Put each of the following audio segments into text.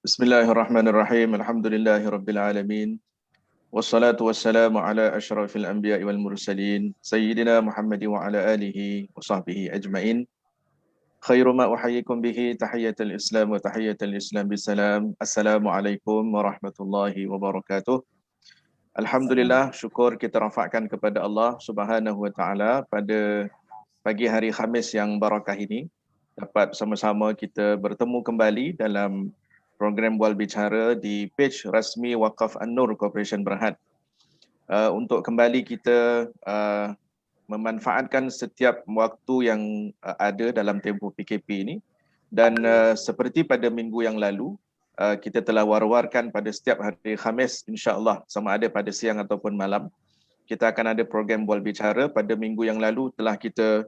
Bismillahirrahmanirrahim. Alhamdulillahirabbil alamin. Wassalatu wassalamu ala asyrafil anbiya'i wal mursalin sayyidina Muhammad wa ala alihi wa sahbihi ajma'in. Khairu ma uhayyikum bihi tahiyatul Islam wa tahiyatul Islam bisalam. Assalamualaikum warahmatullahi wabarakatuh. Alhamdulillah, syukur kita rafakkan kepada Allah Subhanahu wa taala pada pagi hari Khamis yang barakah ini dapat sama-sama kita bertemu kembali dalam program Bual Bicara di page rasmi Waqaf An-Nur Corporation Berhad. Untuk kembali kita memanfaatkan setiap waktu yang ada dalam tempoh PKP ini. Dan seperti pada minggu yang lalu, kita telah war-warkan pada setiap hari Khamis, insya-Allah, sama ada pada siang ataupun malam. Kita akan ada program Bual Bicara. Pada minggu yang lalu telah kita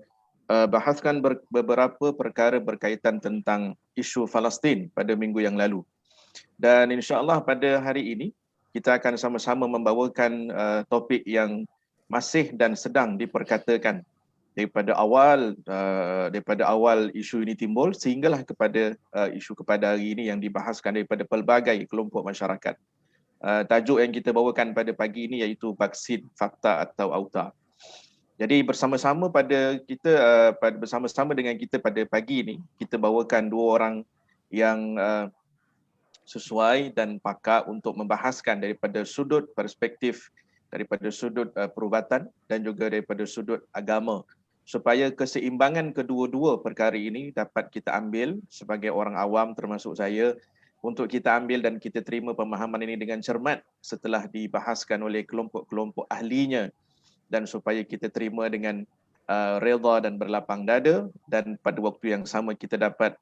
bahaskan beberapa perkara berkaitan tentang isu Palestin pada minggu yang lalu. Dan insya-Allah pada hari ini kita akan sama-sama membawakan topik yang masih dan sedang diperkatakan daripada awal isu ini timbul sehinggalah kepada isu kepada hari ini yang dibahaskan daripada pelbagai kelompok masyarakat. Tajuk yang kita bawakan pada pagi ini iaitu vaksin fakta atau auta. Jadi bersama-sama dengan kita pada pagi ini, kita bawakan dua orang yang sesuai dan pakar untuk membahaskan daripada sudut perspektif, daripada sudut perubatan dan juga daripada sudut agama, supaya keseimbangan kedua-dua perkara ini dapat kita ambil sebagai orang awam termasuk saya, untuk kita ambil dan kita terima pemahaman ini dengan cermat setelah dibahaskan oleh kelompok-kelompok ahlinya, dan supaya kita terima dengan redha dan berlapang dada, dan pada waktu yang sama kita dapat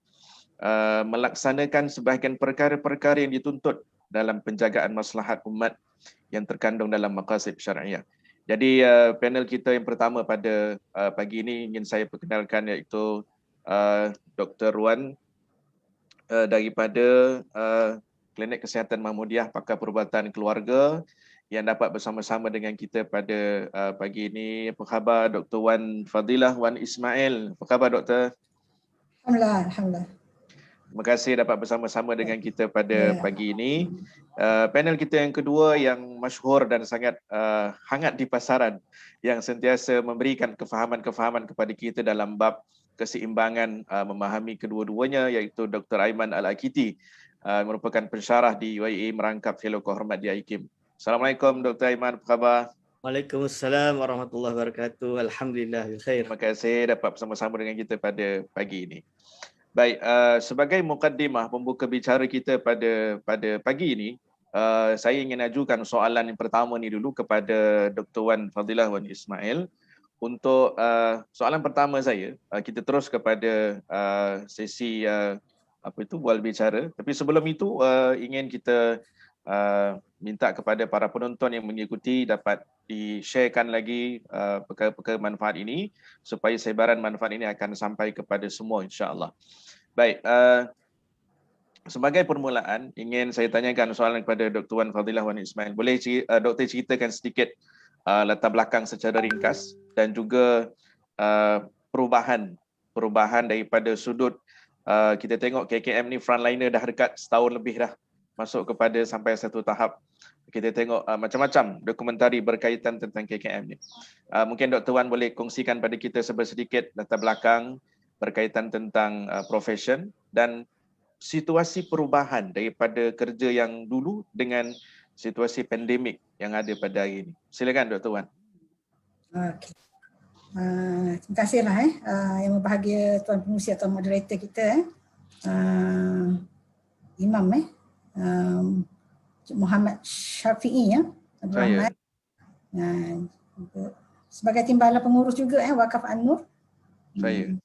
melaksanakan sebahagian perkara-perkara yang dituntut dalam penjagaan maslahat umat yang terkandung dalam maqasid syariah. Jadi panel kita yang pertama pada pagi ini ingin saya perkenalkan iaitu Dr. Wan daripada Klinik Kesihatan Mahmudiyah Pakar Perubatan Keluarga, yang dapat bersama-sama dengan kita pada pagi ini. Apa khabar Dr. Wan Fadilah Wan Ismail? Apa khabar Doktor? Alhamdulillah. Terima kasih dapat bersama-sama dengan kita pada pagi ini. Panel kita yang kedua yang masyhur dan sangat hangat di pasaran, yang sentiasa memberikan kefahaman-kefahaman kepada kita dalam bab keseimbangan memahami kedua-duanya, iaitu Dr. Aiman Al-Akiti, merupakan pensyarah di UIA, merangkap fellow kehormat di IKIM. Assalamualaikum Dr. Aiman, apa khabar? Waalaikumsalam warahmatullahi wabarakatuh. Alhamdulillah khair. Terima kasih dapat bersama-sama dengan kita pada pagi ini. Baik, sebagai mukaddimah pembuka bicara kita pada pagi ini, saya ingin ajukan soalan yang pertama ni dulu kepada Dr. Wan Fadilah Wan Ismail. Untuk soalan pertama saya, kita terus kepada sesi bual bicara. Tapi sebelum itu ingin kita minta kepada para penonton yang mengikuti dapat di-sharekan lagi perkara-perkara manfaat ini, supaya sebaran manfaat ini akan sampai kepada semua, insya-Allah. Baik, sebagai permulaan ingin saya tanyakan soalan kepada Dr. Wan Fadilah Wan Ismail. Boleh Doktor ceritakan sedikit latar belakang secara ringkas dan juga perubahan daripada sudut kita tengok KKM ni frontliner dah dekat setahun lebih dah masuk kepada sampai satu tahap. Kita tengok macam-macam dokumentari berkaitan tentang KKM ni. Mungkin Dr. Wan boleh kongsikan pada kita sedikit latar belakang berkaitan tentang profession dan situasi perubahan daripada kerja yang dulu dengan situasi pandemik yang ada pada hari ini. Silakan Dr. Wan. Okey. Terima kasihlah yang berbahagia Tuan Pengurusi atau moderator kita Imam Muhammad Syafi'i Rahmat. Sebagai timbalan pengurus juga Waqaf An-Nur. Saya.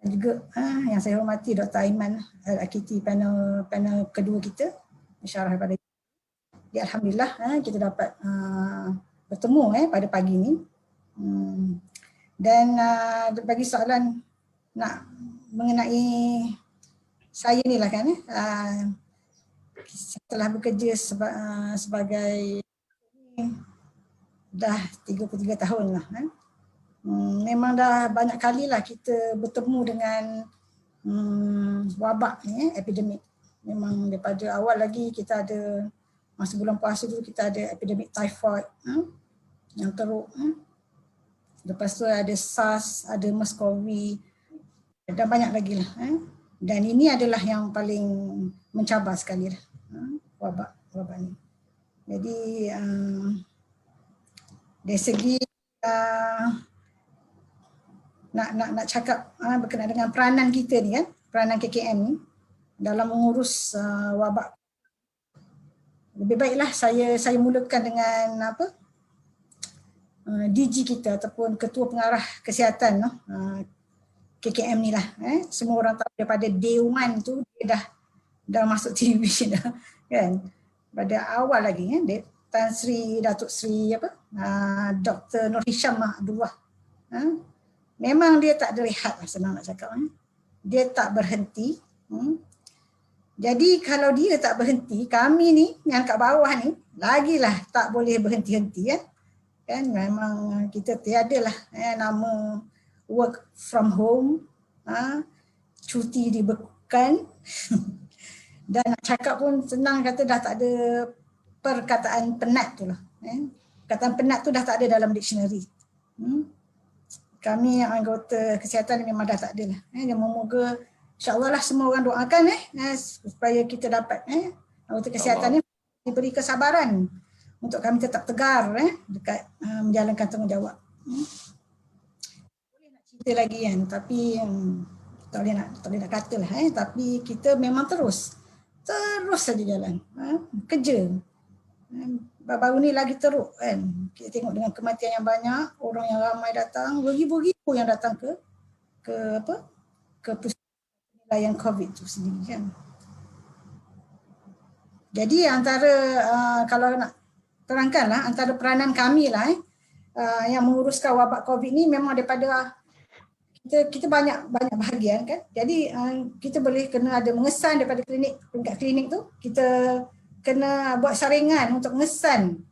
Dan juga yang saya hormati Dr. Aiman Al-Akiti, panel kedua kita, pensyarah pada ya, alhamdulillah kita dapat bertemu pada pagi ini. Dan bagi soalan nak mengenai saya ni lah kan, setelah bekerja sebagai dah 33 tahun lah memang dah banyak kali lah kita bertemu dengan wabak ni, epidemik Memang daripada awal lagi kita ada, masa bulan puasa dulu kita ada epidemik typhoid yang teruk. Lepas tu ada SARS, ada MERS-CoV dan banyak lagi lah. Dan ini adalah yang paling mencabar sekali lah, wabak ni. Jadi dari segi nak cakap berkenaan dengan peranan kita ni kan, peranan KKM ni dalam mengurus wabak. Lebih baiklah saya mulakan dengan DG kita ataupun ketua pengarah kesihatan KKM ni lah. Semua orang tahu daripada day one tu dia dah masuk TV dah kan. Pada awal lagi kan, Tan Sri, Datuk Sri Dr. Nur Hisham Abdullah. Memang dia tak ada rehat lah, senang nak cakap. Dia tak berhenti. Jadi kalau dia tak berhenti, kami ni yang kat bawah ni lagilah tak boleh berhenti-henti kan. Memang kita tiadalah nama work from home, cuti dibekukan. Dan nak cakap pun senang kata dah tak ada perkataan penat tu lah. Perkataan penat tu dah tak ada dalam dictionary. Kami yang anggota kesihatan memang dah tak ada lah. Dan moga insyaAllah lah semua orang doakan supaya kita dapat anggota kesihatan ni diberi kesabaran untuk kami tetap tegar dekat menjalankan tanggungjawab. Boleh nak cerita lagi kan, tapi tak boleh nak kata lah. Tapi kita memang terus saja jalan, kerja. Baru ni lagi teruk kan, kita tengok dengan kematian yang banyak, orang yang ramai datang, beribu-ribu yang datang ke pusat penilaian COVID tu sendiri kan. Jadi antara kalau nak terangkanlah antara peranan kami lah yang menguruskan wabak COVID ni memang daripada kita banyak bahagian kan. Jadi kita boleh kena ada mengesan daripada peringkat klinik tu, kita kena buat saringan untuk mengesan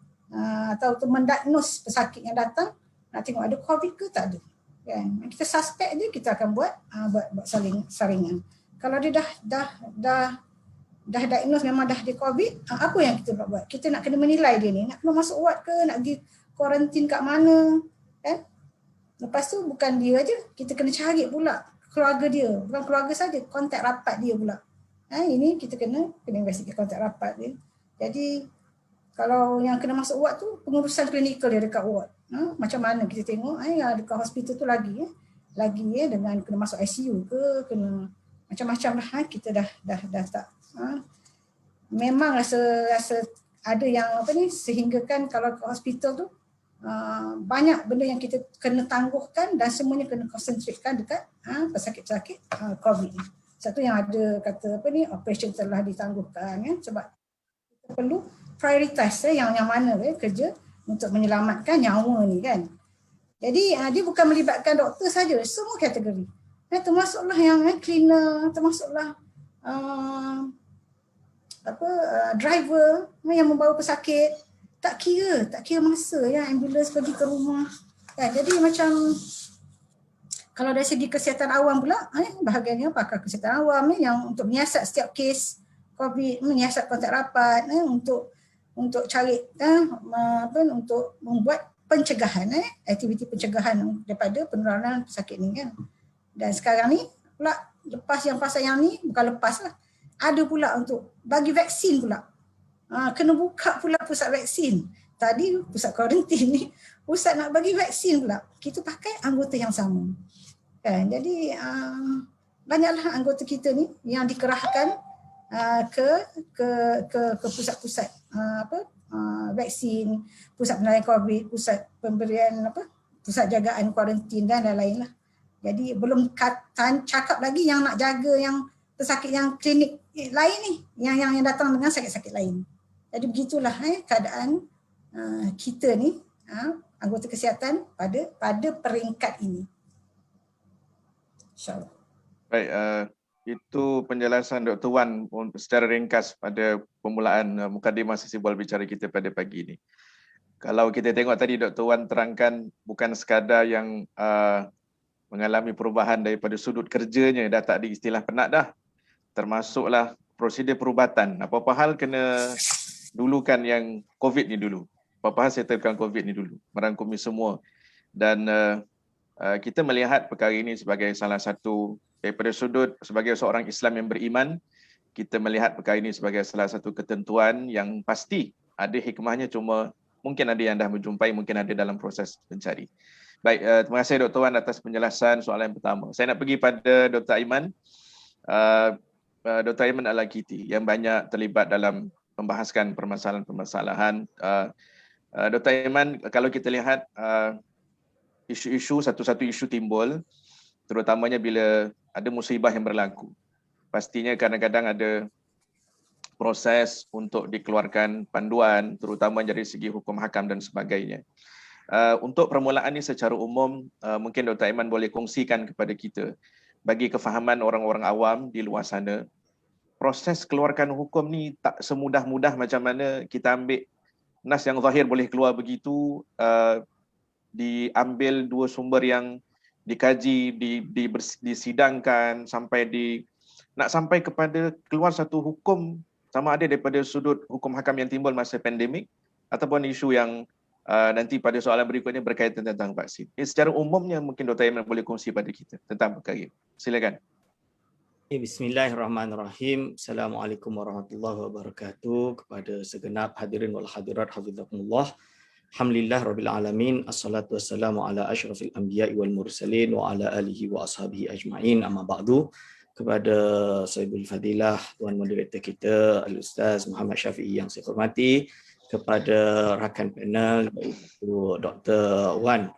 atau untuk mendiagnose pesakit yang datang, nak tengok ada COVID ke tak ada kan. Kita suspek je kita akan buat saringan. Kalau dia dah diagnose memang dah di COVID, apa yang kita buat? Kita nak kena menilai dia ni, nak kena masuk ward ke, nak pergi kuarantin kat mana kan. Lepas tu bukan dia aja, kita kena cari pula keluarga dia, bukan keluarga saja, kontak rapat dia pula. Ini kita kena investigate kontak rapat dia. Jadi kalau yang kena masuk ward tu pengurusan klinikal dia dekat ward. Macam mana kita tengok dekat hospital tu lagi dengan kena masuk ICU ke, kena macam-macam dah. Kita dah tak memang rasa ada yang sehingga kan kalau ke hospital tu banyak benda yang kita kena tangguhkan dan semuanya kena konsentrasikan dekat pesakit-pesakit COVID ni. Satu yang ada kata operation telah ditangguhkan kan, sebab kita perlu prioritas yang mana kerja untuk menyelamatkan nyawa ni kan. Jadi dia bukan melibatkan doktor saja, semua kategori. Termasuklah yang cleaner, termasuklah driver yang membawa pesakit, tak kira masa ambulans pergi ke rumah kan. Jadi macam kalau dari segi kesihatan awam pula, bahagiannya pakar kesihatan awam yang untuk menyiasat setiap kes COVID, menyiasat kontak rapat untuk cari untuk membuat pencegahan, aktiviti pencegahan daripada penularan pesakit ni kan. Dan sekarang ni pula lepas yang pasal yang ni, bukan lepas lah, ada pula untuk bagi vaksin pula. Kena buka pula pusat vaksin. Tadi pusat kuarantin ni, pusat nak bagi vaksin pula. Kita pakai anggota yang sama. Kan? Jadi banyaklah anggota kita ni yang dikerahkan ke pusat-pusat vaksin, pusat penilaian COVID, pusat pemberian pusat jagaan kuarantin dan lain-lain lah. Jadi belum cakap lagi yang nak jaga yang pesakit yang klinik lain ni, yang datang dengan sakit-sakit lain. Jadi begitulah keadaan kita ni anggota kesihatan pada peringkat ini. InsyaAllah. Baik, itu penjelasan Dr. Wan secara ringkas pada permulaan mukadimah sesi bual bicara kita pada pagi ini. Kalau kita tengok tadi Dr. Wan terangkan bukan sekadar yang mengalami perubahan daripada sudut kerjanya, dah tak ada istilah penat dah. Termasuklah prosedur perubatan. Apa-apa hal kena dulukan yang COVID ni dulu. Apa-apa hal settlekan COVID ni dulu. Merangkumi semua. Dan kita melihat perkara ini sebagai salah satu daripada sudut sebagai seorang Islam yang beriman, kita melihat perkara ini sebagai salah satu ketentuan yang pasti ada hikmahnya, cuma mungkin ada yang dah menjumpai, mungkin ada dalam proses mencari. Baik, terima kasih Dr. Wan atas penjelasan soalan yang pertama. Saya nak pergi pada Dr. Aiman. Dr. Aiman Al-Akiti yang banyak terlibat dalam membahaskan permasalahan-permasalahan. Dr. Aiman, kalau kita lihat isu-isu, satu-satu isu timbul, terutamanya bila ada musibah yang berlaku. Pastinya kadang-kadang ada proses untuk dikeluarkan panduan, terutama dari segi hukum hakam dan sebagainya. Untuk permulaan ini secara umum, mungkin Dr. Aiman boleh kongsikan kepada kita, bagi kefahaman orang-orang awam di luar sana, proses keluarkan hukum ni tak semudah-mudah macam mana kita ambil nas yang zahir boleh keluar begitu, diambil dua sumber yang dikaji, disidangkan nak sampai kepada keluar satu hukum, sama ada daripada sudut hukum hakam yang timbul masa pandemik ataupun isu yang nanti pada soalan berikutnya berkaitan tentang vaksin. Secara umumnya mungkin Dr. Aiman boleh kongsi pada kita tentang perkara ini. Silakan. Bismillahirrahmanirrahim. Assalamualaikum warahmatullahi wabarakatuh. Kepada segenap hadirin wal hadirat, hafizakumullah. Alhamdulillah rabbil alamin. Assalatu wassalamu ala asyrafil anbiya'i wal mursalin wa ala alihi wa ashabihi ajma'in. Amma ba'du. Kepada Sahibul Fadilah, Tuan Moderator kita, Al-Ustaz Muhammad Syafi'i yang saya hormati, kepada rakan panel, iaitu Dr. Wan,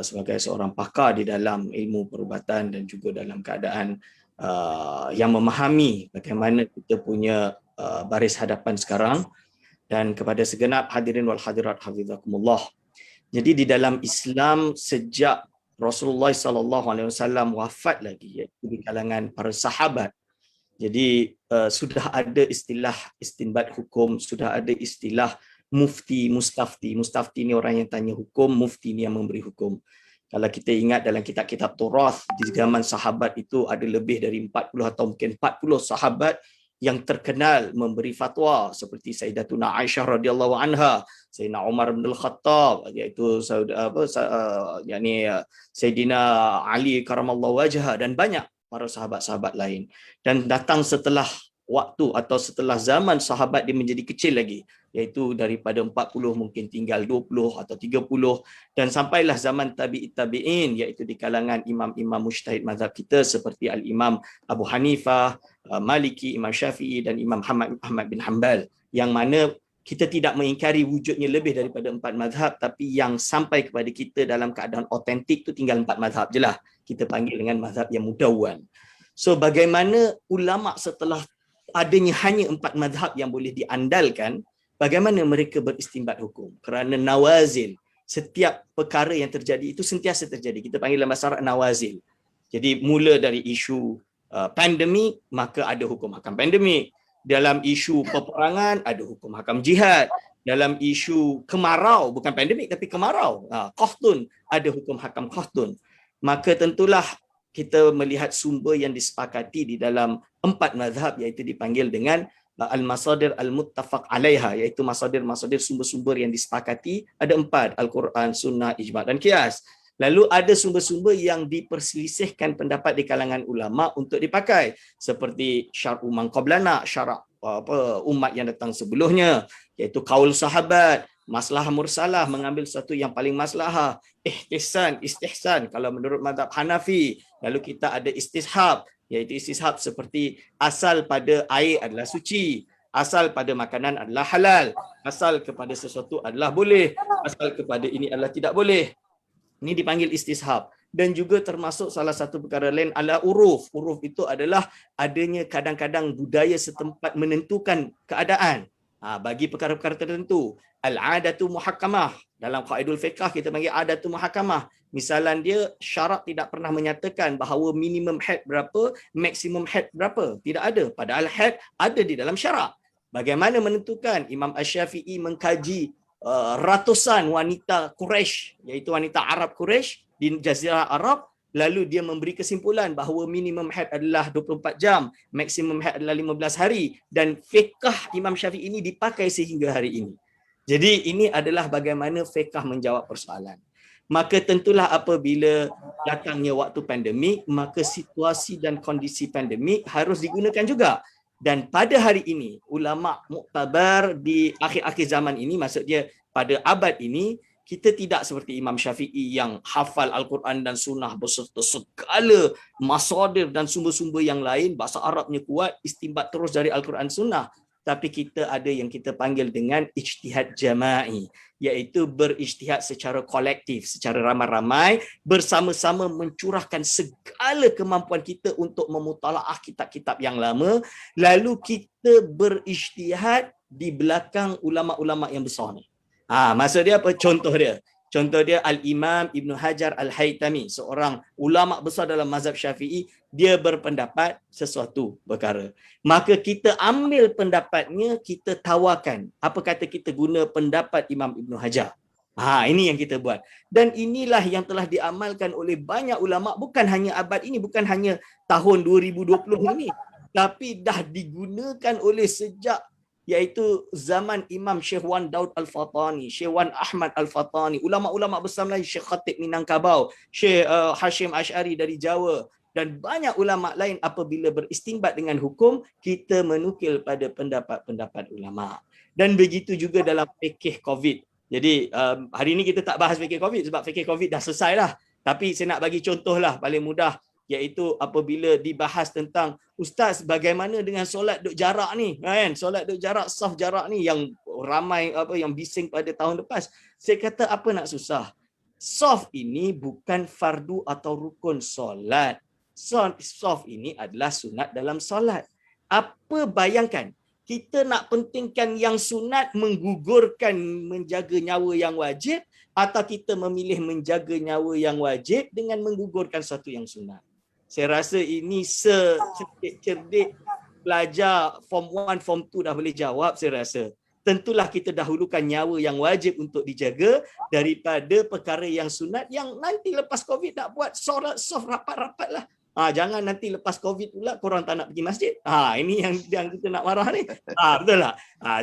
sebagai seorang pakar di dalam ilmu perubatan dan juga dalam keadaan yang memahami bagaimana kita punya baris hadapan sekarang, dan kepada segenap hadirin wal hadirat hafizakumullah. Jadi di dalam Islam sejak Rasulullah SAW wafat lagi, iaitu di kalangan para sahabat, jadi sudah ada istilah istinbat hukum, sudah ada istilah mufti, mustafti. Mustafti ni orang yang tanya hukum, mufti ni yang memberi hukum. Kalau kita ingat dalam kitab-kitab Turath, di zaman sahabat itu ada lebih dari 40 atau mungkin 40 sahabat yang terkenal memberi fatwa, seperti Sayyidatuna Aisyah radhiyallahu anha, Sayyidina Umar bin Al-Khattab, iaitu Sayyidina Ali karamallahu wajhah, dan banyak para sahabat-sahabat lain. Dan datang setelah waktu atau setelah zaman sahabat dia menjadi kecil lagi, iaitu daripada 40 mungkin tinggal 20 atau 30, dan sampailah zaman tabi'in, iaitu di kalangan imam-imam mujtahid mazhab kita seperti Al-Imam Abu Hanifah, Maliki, Imam Syafi'i dan Imam Ahmad bin Hanbal, yang mana kita tidak mengingkari wujudnya lebih daripada 4 mazhab, tapi yang sampai kepada kita dalam keadaan otentik tu tinggal 4 mazhab je lah. Kita panggil dengan mazhab yang mudawwan. So bagaimana ulama setelah adanya hanya 4 mazhab yang boleh diandalkan, bagaimana mereka beristinbat hukum? Kerana nawazil, setiap perkara yang terjadi itu sentiasa terjadi. Kita panggil dalam bahasa Arab nawazil. Jadi mula dari isu pandemik, maka ada hukum hakam pandemik. Dalam isu peperangan, ada hukum hakam jihad. Dalam isu kemarau, bukan pandemik tapi kemarau, qahtun, ada hukum hakam qahtun. Maka tentulah kita melihat sumber yang disepakati di dalam 4 mazhab, iaitu dipanggil dengan al-masadir al-muttafaq alaiha, iaitu masadir-masadir sumber-sumber yang disepakati ada 4, Al-Quran, Sunnah, Ijma' dan Qiyas. Lalu ada sumber-sumber yang diperselisihkan pendapat di kalangan ulama untuk dipakai, seperti syar'u man qablana, syarak umat yang datang sebelumnya, iaitu kaul sahabat, maslahah mursalah, mengambil satu yang paling maslahah, istihsan kalau menurut mazhab Hanafi. Lalu kita ada istishab, iaitu istishab seperti asal pada air adalah suci, asal pada makanan adalah halal, asal kepada sesuatu adalah boleh, asal kepada ini adalah tidak boleh. Ini dipanggil istishab. Dan juga termasuk salah satu perkara lain adalah uruf. Uruf itu adalah adanya kadang-kadang budaya setempat menentukan keadaan bagi perkara-perkara tertentu. Al-adatu muhakkamah. Dalam qaidul fiqh kita panggil adatu muhakkamah. Misalan dia syarak tidak pernah menyatakan bahawa minimum haid berapa, maksimum haid berapa. Tidak ada. Padahal haid ada di dalam syarak. Bagaimana menentukan? Imam Asy-Syafi'i mengkaji ratusan wanita Quraisy, iaitu wanita Arab Quraisy di Jazirah Arab, lalu dia memberi kesimpulan bahawa minimum haid adalah 24 jam, maksimum haid adalah 15 hari, dan fiqh Imam Syafi'i ini dipakai sehingga hari ini. Jadi ini adalah bagaimana fiqh menjawab persoalan. Maka tentulah apabila datangnya waktu pandemik, maka situasi dan kondisi pandemik harus digunakan juga. Dan pada hari ini, ulama muktabar di akhir-akhir zaman ini, maksudnya pada abad ini, kita tidak seperti Imam Syafi'i yang hafal Al-Quran dan Sunnah beserta segala masadir dan sumber-sumber yang lain, bahasa Arabnya kuat, istinbat terus dari Al-Quran Sunnah. Tapi kita ada yang kita panggil dengan ijtihad jama'i, iaitu berijtihad secara kolektif, secara ramai-ramai, bersama-sama mencurahkan segala kemampuan kita untuk memutalaah kitab-kitab yang lama, lalu kita berijtihad di belakang ulama-ulama yang besar ni. Maksud dia apa? Contoh dia Al-Imam Ibn Hajar Al-Haytami, seorang ulama besar dalam mazhab Syafi'i, dia berpendapat sesuatu perkara. Maka kita ambil pendapatnya, kita tawarkan. Apa kata kita guna pendapat Imam Ibn Hajar? Ini yang kita buat. Dan inilah yang telah diamalkan oleh banyak ulama, bukan hanya abad ini, bukan hanya tahun 2020 ini, tapi dah digunakan oleh sejak iaitu zaman Imam Syekh Wan Daud Al-Fatani, Syekh Wan Ahmad Al-Fatani, ulama-ulama besar lain, Syekh Khatib Minangkabau, Syekh Hashim Ash'ari dari Jawa, dan banyak ulama lain. Apabila beristinbat dengan hukum, kita menukil pada pendapat-pendapat ulama. Dan begitu juga dalam fikih COVID. Jadi hari ini kita tak bahas fikih COVID sebab fikih COVID dah selesai lah. Tapi saya nak bagi contoh lah paling mudah, iaitu apabila dibahas tentang ustaz bagaimana dengan solat duk jarak ni, kan? Solat duk jarak, saf jarak ni yang ramai yang bising pada tahun lepas. Saya kata apa nak susah? Saf ini bukan fardu atau rukun solat. Saf ini adalah sunat dalam solat. Apa bayangkan kita nak pentingkan yang sunat menggugurkan menjaga nyawa yang wajib, atau kita memilih menjaga nyawa yang wajib dengan menggugurkan satu yang sunat? Saya rasa ini cerdik pelajar form 1, form 2 dah boleh jawab saya rasa. Tentulah kita dahulukan nyawa yang wajib untuk dijaga daripada perkara yang sunat yang nanti lepas COVID nak buat solat soft rapat-rapat lah. Jangan nanti lepas COVID pula korang tak nak pergi masjid. Ini yang kita nak marah ni. Betul tak?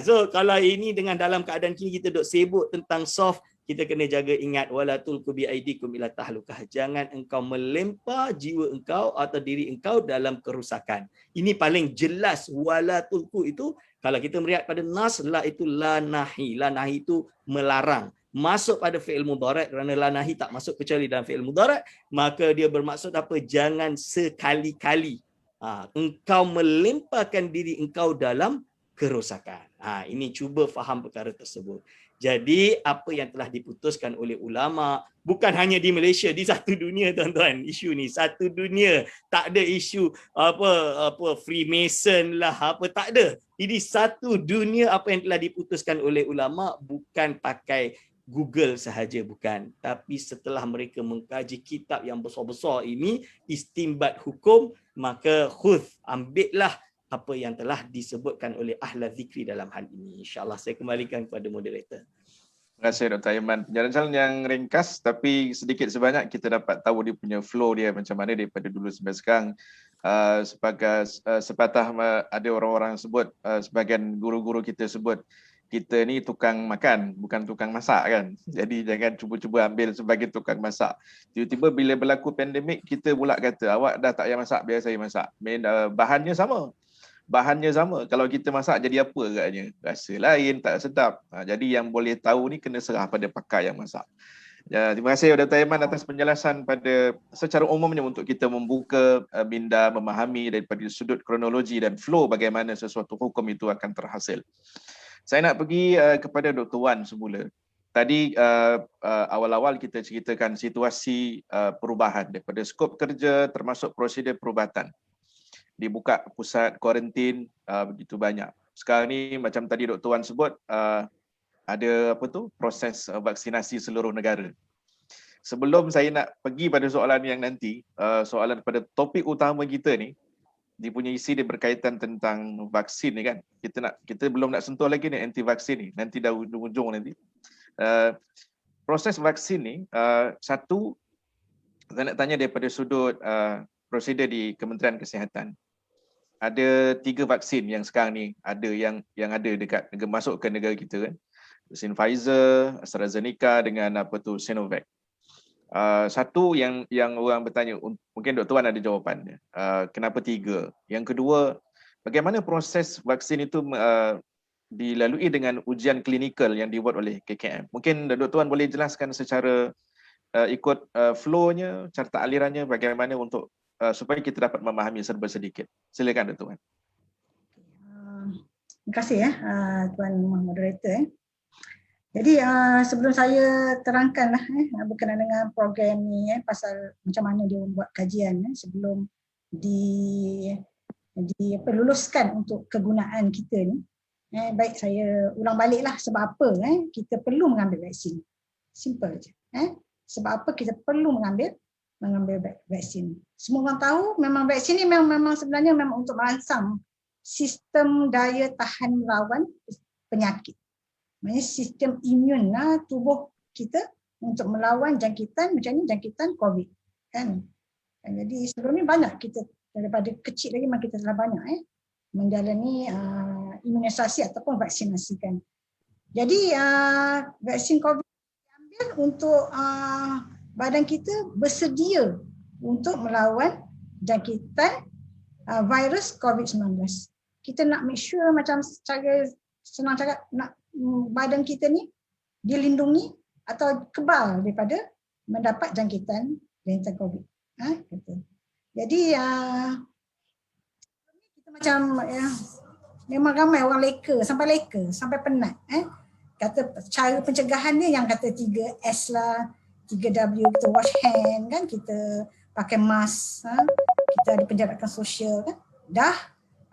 So kalau ini dengan dalam keadaan kini kita duk sibuk tentang soft, kita kena jaga, ingat, wala tulqu bi aidikum ila tahlukah. Jangan engkau melempar jiwa engkau atau diri engkau dalam kerusakan. Ini paling jelas. Wala tulqu itu kalau kita melihat pada nas, la itu la nahi. La nahi itu melarang. Masuk pada fi'il mudhari', kerana la nahi tak masuk kecuali dalam fi'il mudhari', maka dia bermaksud apa? Jangan sekali-kali engkau melemparkan diri engkau dalam kerosakan. Ini cuba faham perkara tersebut. Jadi apa yang telah diputuskan oleh ulama, bukan hanya di Malaysia, di satu dunia tuan-tuan, isu ni satu dunia. Tak ada isu apa Freemason lah, apa, tak ada. Ini satu dunia. Apa yang telah diputuskan oleh ulama bukan pakai Google sahaja, bukan, tapi setelah mereka mengkaji kitab yang besar-besar ini, istinbat hukum, maka ambillah apa yang telah disebutkan oleh ahli zikri dalam hal ini. InsyaAllah saya kembalikan kepada moderator. Terima kasih Dr. Aiman. Penjelasan yang ringkas tapi sedikit sebanyak kita dapat tahu dia punya flow dia macam mana daripada dulu sampai sekarang. Sebagai sepatah ada orang-orang sebut, sebagian guru-guru kita sebut, kita ni tukang makan, bukan tukang masak kan. Jadi jangan cuba-cuba ambil sebagai tukang masak. Tiba-tiba bila berlaku pandemik, kita pula kata, awak dah tak payah masak, biar saya masak. Bahannya sama. Kalau kita masak jadi apa agaknya? Rasa lain, tak sedap. Jadi yang boleh tahu ni kena serah pada pakar yang masak. Terima kasih Dr. Aiman atas penjelasan pada secara umumnya untuk kita membuka minda, memahami daripada sudut kronologi dan flow bagaimana sesuatu hukum itu akan terhasil. Saya nak pergi kepada Dr. Wan semula. Tadi awal-awal kita ceritakan situasi perubahan daripada skop kerja termasuk prosedur perubatan. Dibuka pusat kuarantin begitu banyak. Sekarang ni macam tadi Dr. Wan sebut, ada proses vaksinasi seluruh negara. Sebelum saya nak pergi pada soalan yang nanti, soalan pada topik utama kita ni, dia punya isi dia berkaitan tentang vaksin ni kan. Kita belum nak sentuh lagi ni anti vaksin ni, nanti dah ujung-ujung nanti. Proses vaksin ni, satu, Saya nak tanya daripada sudut prosedur di Kementerian Kesihatan. Ada 3 vaksin yang sekarang ni ada yang ada dekat masuk ke negara kita kan. Vaksin Pfizer, AstraZeneca dengan Sinovac. Satu yang orang bertanya, mungkin Dr. Wan ada jawapannya. Kenapa 3? Yang kedua, bagaimana proses vaksin itu dilalui dengan ujian klinikal yang dibuat oleh KKM? Mungkin Dr. Wan boleh jelaskan secara ikut flow-nya, carta alirannya bagaimana untuk supaya kita dapat memahami serba sedikit. Silakan Dr. Wan. Terima kasih Tuan Moderator. Jadi sebelum saya terangkanlah berkenaan dengan program ni pasal macam mana dia membuat kajian sebelum diluluskan untuk kegunaan kita ni. Baik saya ulang baliklah sebab apa kita perlu mengambil vaksin. Simple je. Sebab apa kita perlu mengambil vaksin. Semua orang tahu memang vaksin ni memang sebenarnya memang untuk merangsang sistem daya tahan melawan penyakit. Maksudnya sistem imun tubuh kita untuk melawan jangkitan macam ni, jangkitan COVID kan. Jadi sebelum ni banyak kita daripada kecil lagi memang kita telah banyak menjalani imunisasi ataupun vaksinasi kan. Jadi vaksin COVID untuk badan kita bersedia untuk melawan jangkitan virus COVID-19. Kita nak make sure macam secara senang cakap nak badan kita ni dilindungi atau kebal daripada mendapat jangkitan COVID. Jadi kita macam memang ramai orang leka sampai penat kata cara pencegahan dia yang kata 3S lah, 3W, kita wash hand kan, kita pakai mask, kita ada penjarakan sosial kan.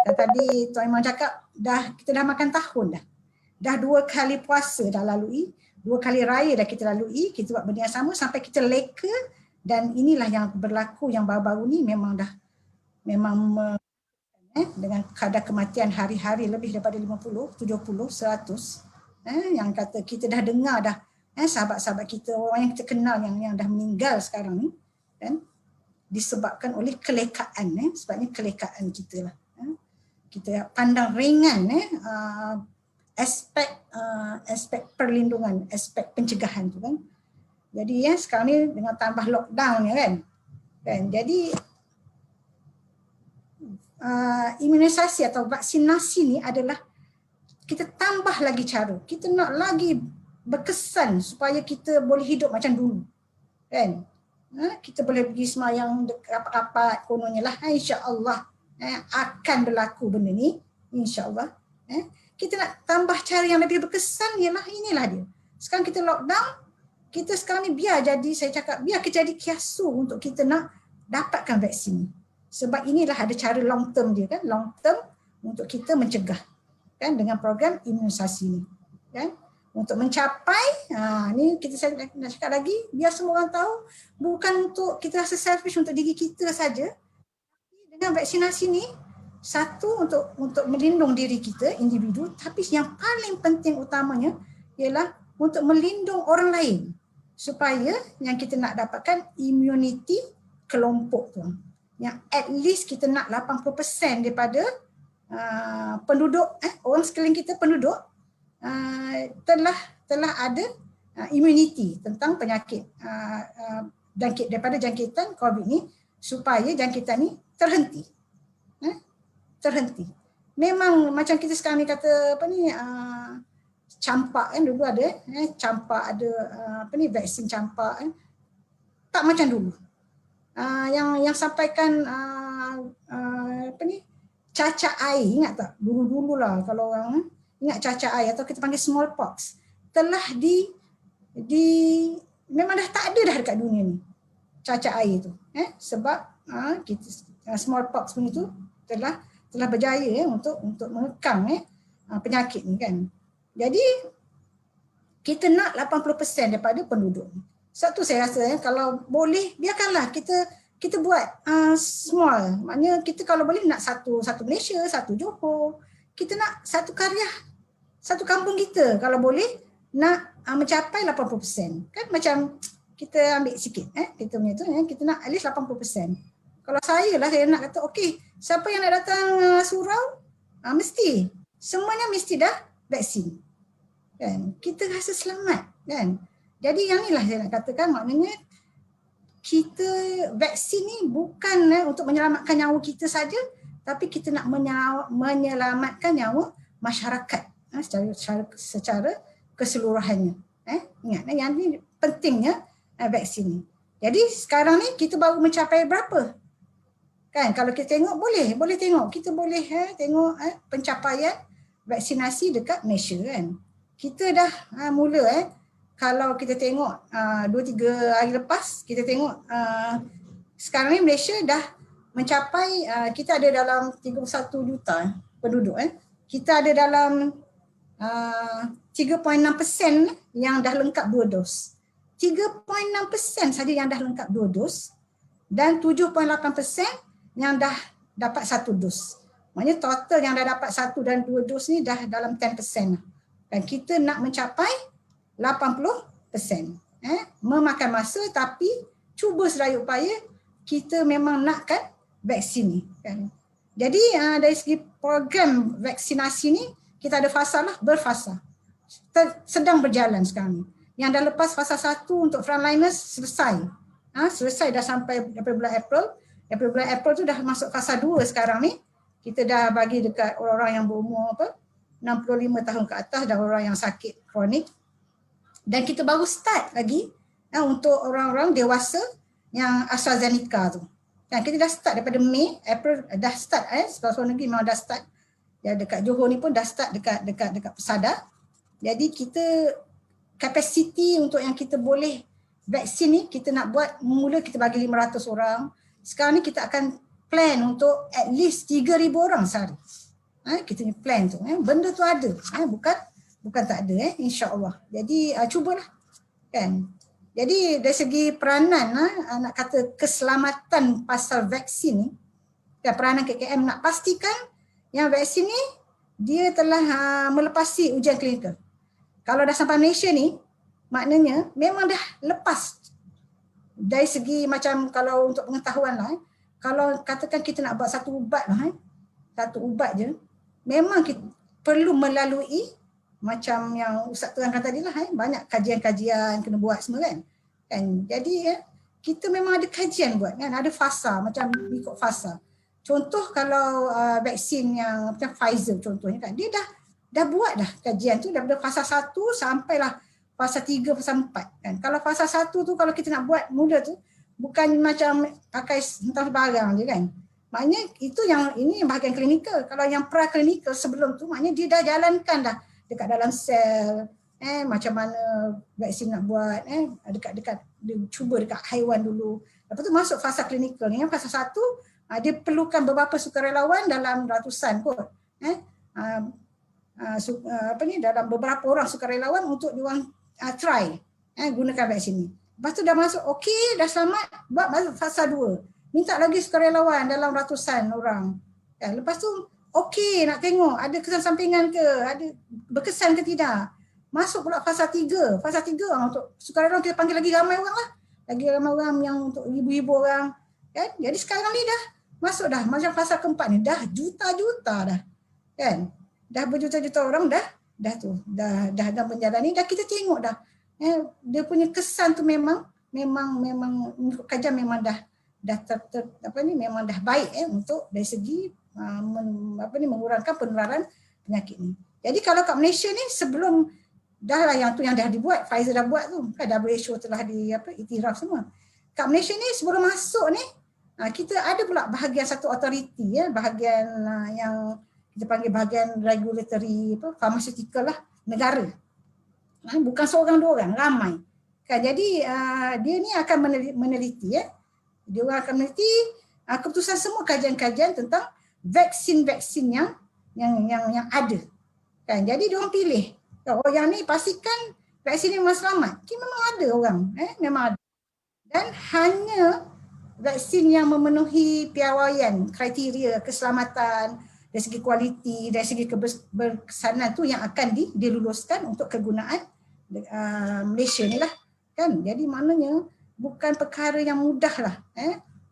Tadi Tuan Imam cakap kita dah makan tahun dah 2 kali puasa dah lalui, 2 kali raya dah kita lalui, kita buat benda yang sama sampai kita leka, dan inilah yang berlaku yang baru-baru ni memang dengan kadar kematian hari-hari lebih daripada 50, 70, 100. Yang kata kita dah dengar dah sahabat-sahabat kita, orang yang kita kenal yang dah meninggal sekarang ni kan, disebabkan oleh kelekaan sebabnya kelekaan kita lah. Kita pandang ringan aspek perlindungan, aspek pencegahan tu kan. Jadi sekarang ni dengan tambah lockdown kan. Jadi imunisasi atau vaksinasi ni adalah kita tambah lagi cara. Kita nak lagi berkesan supaya kita boleh hidup macam dulu. Kan? Kita boleh pergi semayang rapat-rapat kononnya lah. InsyaAllah akan berlaku benda ni. InsyaAllah. Kita nak tambah cara yang lebih berkesan inilah dia. Sekarang kita lockdown, kita sekarang ni biar kita jadi kiasu untuk kita nak dapatkan vaksin. Sebab inilah ada cara long term dia kan, long term untuk kita mencegah kan dengan program imunisasi ni kan. Untuk mencapai ni saya nak cakap lagi biar semua orang tahu, bukan untuk kita rasa selfish untuk diri kita saja. Dengan vaksinasi ni satu untuk melindung diri kita individu, tapi yang paling penting utamanya ialah untuk melindung orang lain supaya yang kita nak dapatkan immunity kelompok tu, yang at least kita nak 80% daripada penduduk orang sekeliling kita penduduk telah ada immunity tentang penyakit daripada jangkitan COVID ni, supaya jangkitan ni terhenti. Memang macam kita sekarang ni kata campak kan, dulu ada campak, ada vaksin campak kan. Tak macam dulu. Yang sampaikan cacak air, ingat tak? Dulu lah kalau orang ingat cacak air atau kita panggil smallpox, telah memang dah tak ada dah dekat dunia ni cacak air tu. Sebab kita smallpox pun itu telah berjaya untuk mengekang penyakit ni kan. Jadi kita nak 80% daripada penduduk. Sebab tu saya rasa kalau boleh biarkanlah kita buat small. Maknanya kita kalau boleh nak satu Malaysia, satu Johor. Kita nak satu karya, satu kampung kita kalau boleh nak mencapai 80%. Kan macam kita ambil sikit kita punya tu kita nak at least 80%. Kalau saya nak kata okey, siapa yang nak datang surau mesti semuanya mesti dah vaksin. Kan? Kita rasa selamat kan. Jadi yang inilah saya nak katakan, maknanya kita vaksin ni bukan untuk menyelamatkan nyawa kita saja, tapi kita nak menyelamatkan nyawa masyarakat secara keseluruhannya. Ingat yang ni pentingnya vaksin ni. Jadi sekarang ni kita baru mencapai berapa? Kan kalau kita tengok boleh tengok, kita boleh tengok pencapaian vaksinasi dekat Malaysia kan. Kita dah mula kalau kita tengok 2-3 hari lepas, kita tengok sekarang ni Malaysia dah mencapai kita ada dalam 31 juta penduduk. Kita ada dalam 3.6% yang dah lengkap 2 dos. 3.6% saja yang dah lengkap 2 dos dan 7.8% yang dah dapat 1 dos. Maknanya total yang dah dapat 1 dan 2 dos ni dah dalam 10%. Dan kita nak mencapai 80%. Memakan masa, tapi cuba sedaya upaya kita memang nakkan vaksin ni. Kan? Jadi dari segi program vaksinasi ni kita ada fasa lah, berfasa. Sedang berjalan sekarang ni. Yang dah lepas fasa 1 untuk frontliners selesai. Selesai dah sampai daripada bulan April. Daripada bulan April tu dah masuk fasa 2 sekarang ni. Kita dah bagi dekat orang-orang yang berumur 65 tahun ke atas dan orang yang sakit kronik. Dan kita baru start lagi untuk orang-orang dewasa yang AstraZeneca tu. Dan kita dah start daripada Mei, April dah start sekolah negeri memang dah start. Ya, dekat Johor ni pun dah start dekat Pesada. Jadi kita kapasiti untuk yang kita boleh vaksin ni kita nak buat, mula kita bagi 500 orang. Sekarang ni kita akan plan untuk at least 3,000 orang sehari. Kita ni plan tu. Benda tu ada. Bukan tak ada insya-Allah. Jadi cubalah. Kan. Jadi dari segi peranan nak kata keselamatan pasal vaksin ni, dan peranan KKM nak pastikan yang vaksin ni dia telah melepasi ujian klinikal. Kalau dah sampai Malaysia ni, maknanya memang dah lepas. Dari segi macam kalau untuk pengetahuan lah, kalau katakan kita nak buat satu ubat lah, satu ubat je, memang kita perlu melalui macam yang Ustaz terangkan tadi lah, banyak kajian-kajian kena buat semua kan. Jadi kita memang ada kajian buat kan, ada fasa, macam ikut fasa. Contoh kalau vaksin yang macam Pfizer contohnya kan, dia dah buat dah kajian tu daripada fasa 1 sampailah fasa 3, fasa 4 kan. Kalau fasa 1 tu kalau kita nak buat mula tu bukan macam pakai entah barang je kan. Maknanya itu ini bahagian klinikal. Kalau yang pra-klinikal sebelum tu maknanya dia dah jalankan dah dekat dalam sel, macam mana vaksin nak buat, dekat dia cuba dekat haiwan dulu. Lepas tu masuk fasa klinikal ni, fasa 1 dia perlukan beberapa sukarelawan dalam ratusan kot. Dalam beberapa orang sukarelawan untuk diorang try gunakan vaksin ni. Lepas tu dah masuk okey, dah selamat, buat masuk fasa 2. Minta lagi sukarelawan dalam ratusan orang. Lepas tu okey, nak tengok ada kesan sampingan ke, ada berkesan ke tidak. Masuk pula fasa 3. Fasa 3 untuk sukarelawan kita panggil lagi ramai orang lah. Lagi ramai orang yang untuk ribu-ribu orang. Kan? Jadi sekarang ni dah masuk dah macam fasa keempat ni dah juta-juta dah. Kan? Dah berjuta-juta orang dah menjalani, dah kita tengok dah. Dia punya kesan tu memang kajian memang dah memang dah baik untuk dari segi mengurangkan penularan penyakit ni. Jadi kalau kat Malaysia ni sebelum dah lah yang dah dibuat, Pfizer dah buat tu, kan WHO telah iktiraf semua. Kat Malaysia ni sebelum masuk ni kita ada pula bahagian satu authority bahagian yang kita panggil bahagian regulatory pharmaceutical lah, negara. Bukan seorang dua orang, ramai. Kan jadi dia ni akan meneliti dia orang akan meneliti keputusan semua kajian-kajian tentang vaksin-vaksin yang ada. Kan jadi dia orang pilih. Oh yang ni pastikan vaksin ni memang selamat. Memang ada orang, memang ada. Dan hanya vaksin yang memenuhi piawaian kriteria keselamatan dari segi kualiti, dari segi keberkesanan tu yang akan diluluskan untuk kegunaan Malaysia ni lah. kan. Jadi maknanya bukan perkara yang mudah lah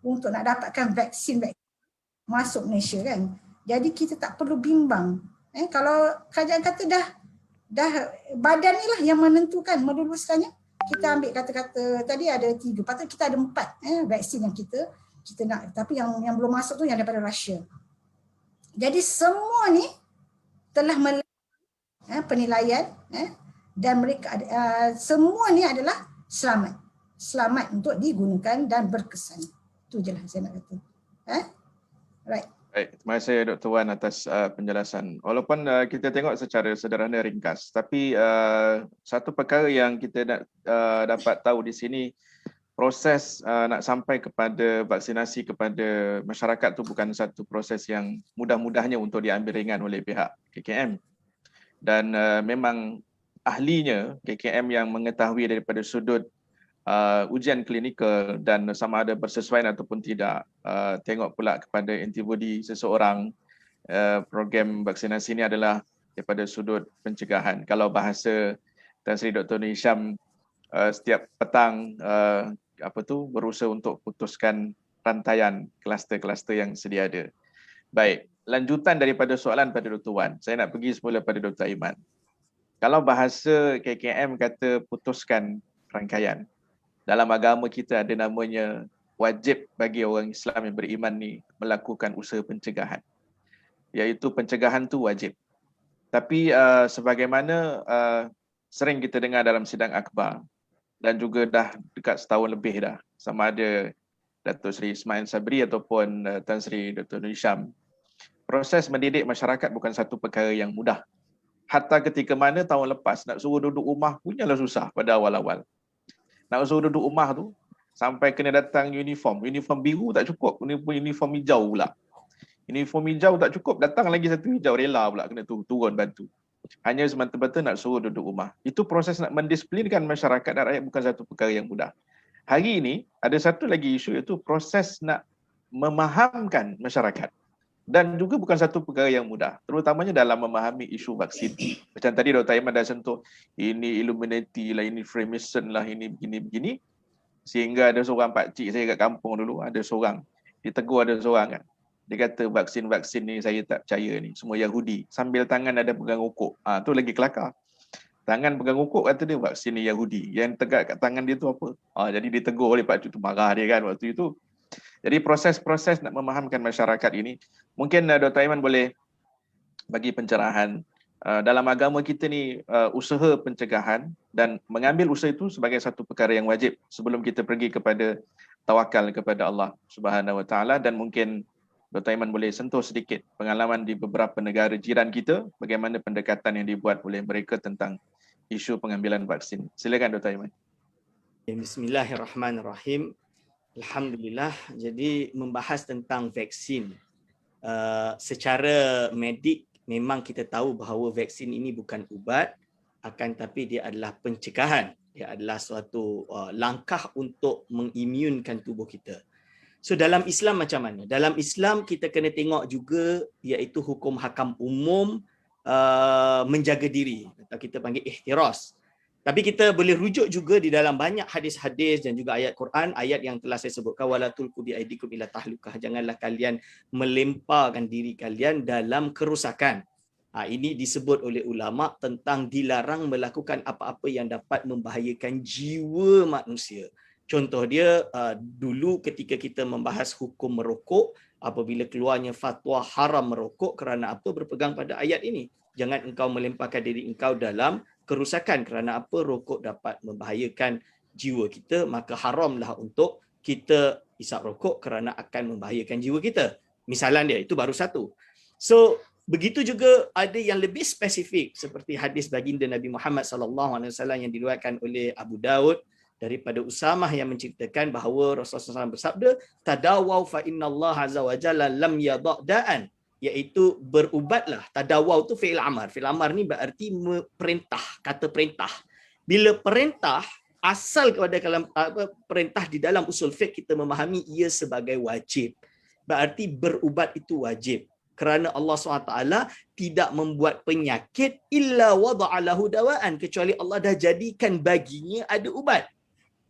untuk nak dapatkan vaksin masuk Malaysia kan. Jadi kita tak perlu bimbang. Kalau kerajaan kata dah badan ni lah yang menentukan meluluskannya, kita ambil kata-kata tadi ada 3, patut kita ada 4 vaksin yang kita nak, tapi yang belum masuk tu yang daripada Russia. Jadi semua ni telah melalui penilaian dan mereka semua ni adalah selamat untuk digunakan dan berkesan. Itu je lah saya nak kata. Right. Baik, terima kasih Dr. Wan atas penjelasan. Walaupun kita tengok secara sederhana ringkas, tapi satu perkara yang kita dapat tahu di sini, proses nak sampai kepada vaksinasi kepada masyarakat tu bukan satu proses yang mudah-mudahnya untuk diambil ringan oleh pihak KKM. Dan memang ahlinya KKM yang mengetahui daripada sudut ujian klinikal dan sama ada bersesuaian ataupun tidak, tengok pula kepada antibody seseorang. Program vaksinasi ini adalah daripada sudut pencegahan. Kalau bahasa Tan Sri Dr. Nur Hisham, setiap petang berusaha untuk putuskan rantaian kluster-kluster yang sedia ada. Baik, lanjutan daripada soalan pada Dr. Wan, saya nak pergi semula pada Dr. Aiman. Kalau bahasa KKM kata putuskan rangkaian, dalam agama kita ada namanya wajib bagi orang Islam yang beriman ni melakukan usaha pencegahan. Iaitu pencegahan tu wajib. Tapi sebagaimana sering kita dengar dalam sidang akbar dan juga dah dekat setahun lebih dah, sama ada Datuk Seri Ismail Sabri ataupun Tan Sri Dr. Nur Hisham, proses mendidik masyarakat bukan satu perkara yang mudah. Hatta ketika mana tahun lepas nak suruh duduk rumah punyalah susah pada awal-awal. Nak suruh duduk rumah tu sampai kena datang uniform biru tak cukup, uniform hijau pula. Uniform hijau tak cukup, datang lagi satu hijau, rela pula kena turun bantu. Hanya semata-mata nak suruh duduk rumah. Itu proses nak mendisiplinkan masyarakat dan rakyat bukan satu perkara yang mudah. Hari ini ada satu lagi isu, iaitu proses nak memahamkan masyarakat. Dan juga bukan satu perkara yang mudah, terutamanya dalam memahami isu vaksin. Macam tadi Dr. Aiman dah sentuh, ini Illuminati lah, ini Freemason lah, ini begini. Sehingga ada seorang pakcik saya kat kampung dulu, ada seorang, ditegur ada seorang kan. Dia kata vaksin-vaksin ni saya tak percaya ni, semua Yahudi. Sambil tangan ada pegang rokok. Tu lagi kelakar. Tangan pegang rokok kata dia vaksin ni Yahudi. Yang tegak kat tangan dia tu apa? Jadi ditegur oleh pakcik tu, marah dia kan waktu itu. Jadi proses-proses nak memahamkan masyarakat ini, mungkin Dr. Aiman boleh bagi pencerahan. Dalam agama kita ni usaha pencegahan dan mengambil usaha itu sebagai satu perkara yang wajib sebelum kita pergi kepada tawakal kepada Allah Subhanahu Wa Taala. Dan mungkin Dr. Aiman boleh sentuh sedikit pengalaman di beberapa negara jiran kita, bagaimana pendekatan yang dibuat oleh mereka tentang isu pengambilan vaksin. Silakan Dr. Aiman. Bismillahirrahmanirrahim. Alhamdulillah. Jadi membahas tentang vaksin, secara medik memang kita tahu bahawa vaksin ini bukan ubat, akan tapi dia adalah pencegahan. Dia adalah suatu langkah untuk mengimunkan tubuh kita. So dalam Islam macam mana? Dalam Islam kita kena tengok juga, iaitu hukum hakam umum menjaga diri, atau kita panggil ihtiras. Tapi kita boleh rujuk juga di dalam banyak hadis-hadis dan juga ayat Quran, ayat yang telah saya sebutkan, wala tulqu bi aidikum ila tahlukah, janganlah kalian melemparkan diri kalian dalam kerusakan. Ini disebut oleh ulama tentang dilarang melakukan apa-apa yang dapat membahayakan jiwa manusia. Contoh dia, dulu ketika kita membahas hukum merokok, apabila keluarnya fatwa haram merokok, kerana apa? Berpegang pada ayat ini. Jangan engkau melemparkan diri engkau dalam kerusakan, kerana apa? Rokok dapat membahayakan jiwa kita, maka haramlah untuk kita isap rokok kerana akan membahayakan jiwa kita. Misalan dia, itu baru satu. So, begitu juga ada yang lebih spesifik seperti hadis baginda Nabi Muhammad SAW yang diriwayatkan oleh Abu Daud daripada Usamah yang menceritakan bahawa Rasulullah SAW bersabda, tadawau fa innallaha azza wa jalla lam yada'da'an, iaitu berubatlah. Tadawau tu fi'il amar. Fi'il amar ni berarti perintah, kata perintah. Bila perintah, asal kepada perintah di dalam usul fiqh kita memahami ia sebagai wajib. Berarti berubat itu wajib. Kerana Allah SWT tidak membuat penyakit illa wada'alahu dawaan, kecuali Allah dah jadikan baginya ada ubat.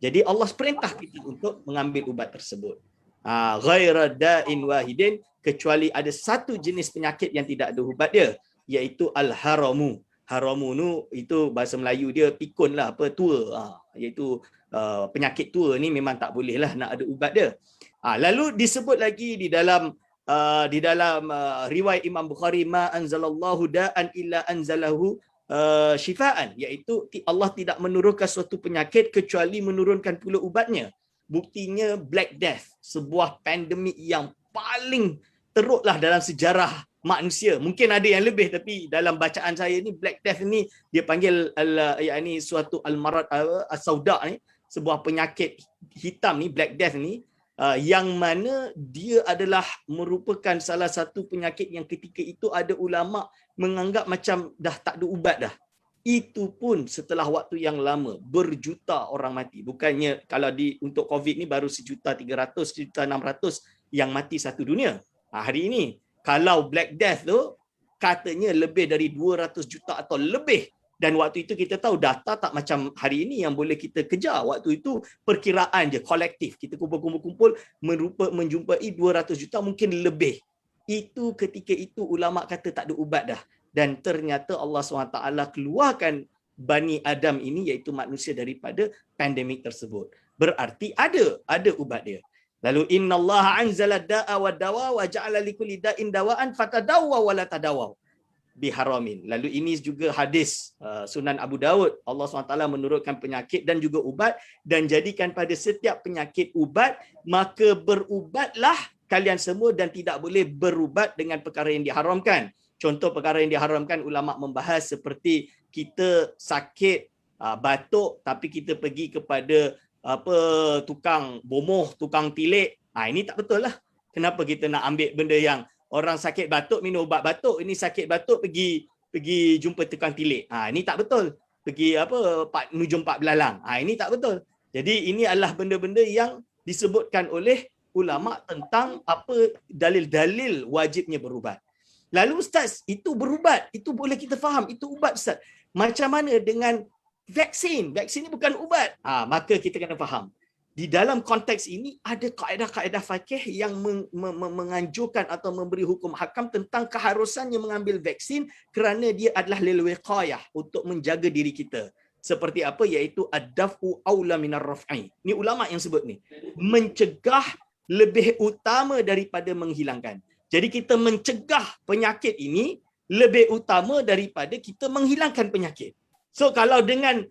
Jadi Allah perintah kita untuk mengambil ubat tersebut. Ghaira da'in wahidin, kecuali ada satu jenis penyakit yang tidak ada ubat dia, iaitu al-haramu. Haramu nu itu bahasa Melayu dia pikun lah, apa, tua. Iaitu penyakit tua ni memang tak boleh lah nak ada ubat dia. Lalu disebut lagi di dalam riwayat Imam Bukhari, ma anzalallahu da'an illa anzalahu syifaan, iaitu Allah tidak menurunkan suatu penyakit kecuali menurunkan pula ubatnya. Buktinya Black Death, sebuah pandemik yang paling teruklah dalam sejarah manusia. Mungkin ada yang lebih, tapi dalam bacaan saya ni Black Death ni dia panggil suatu al-marad as-sauda ni, sebuah penyakit hitam ni, Black Death ni, yang mana dia adalah merupakan salah satu penyakit yang ketika itu ada ulama menganggap macam dah tak ada ubat dah. Itu pun setelah waktu yang lama, berjuta orang mati. Bukannya kalau untuk COVID ni baru 1.300.000, 1.600.000 yang mati satu dunia. Hari ini kalau Black Death tu katanya lebih dari 200 juta atau lebih. Dan waktu itu kita tahu data tak macam hari ini yang boleh kita kejar. Waktu itu perkiraan je, kolektif. Kita kumpul-kumpul menjumpai 200 juta, mungkin lebih. Itu ketika itu ulama kata tak ada ubat dah. Dan ternyata Allah SWT keluarkan Bani Adam ini, iaitu manusia, daripada pandemik tersebut. Berarti ada ubat dia. Lalu innallaha anzala da'a wa dawa wa ja'ala likulli da'in dawa'an fatadawwa wa la tadawwa biharamin. Lalu ini juga hadis Sunan Abu Daud. Allah SWT menurunkan penyakit dan juga ubat, dan jadikan pada setiap penyakit ubat, maka berubatlah kalian semua dan tidak boleh berubat dengan perkara yang diharamkan. Contoh perkara yang diharamkan, ulama membahas seperti kita sakit batuk tapi kita pergi kepada tukang bomoh, tukang tilik. Ini tak betul lah. Kenapa kita nak ambil benda yang orang sakit batuk minum ubat batuk, ini sakit batuk pergi jumpa tukang tilik. Ini tak betul. Pergi nujum pak belalang. Ini tak betul. Jadi ini adalah benda-benda yang disebutkan oleh ulama tentang apa dalil-dalil wajibnya berubat. Lalu Ustaz, itu berubat, itu boleh kita faham, itu ubat Ustaz. Macam mana dengan vaksin? Vaksin ni bukan ubat. Maka kita kena faham. Di dalam konteks ini ada kaedah-kaedah fikih yang menganjurkan atau memberi hukum hakam tentang keharusannya mengambil vaksin kerana dia adalah lil wiqayah, untuk menjaga diri kita. Seperti apa? Iaitu ad-daf'u aula minar raf'i. Ni ulama yang sebut ni. Mencegah lebih utama daripada menghilangkan. Jadi kita mencegah penyakit ini lebih utama daripada kita menghilangkan penyakit. So kalau dengan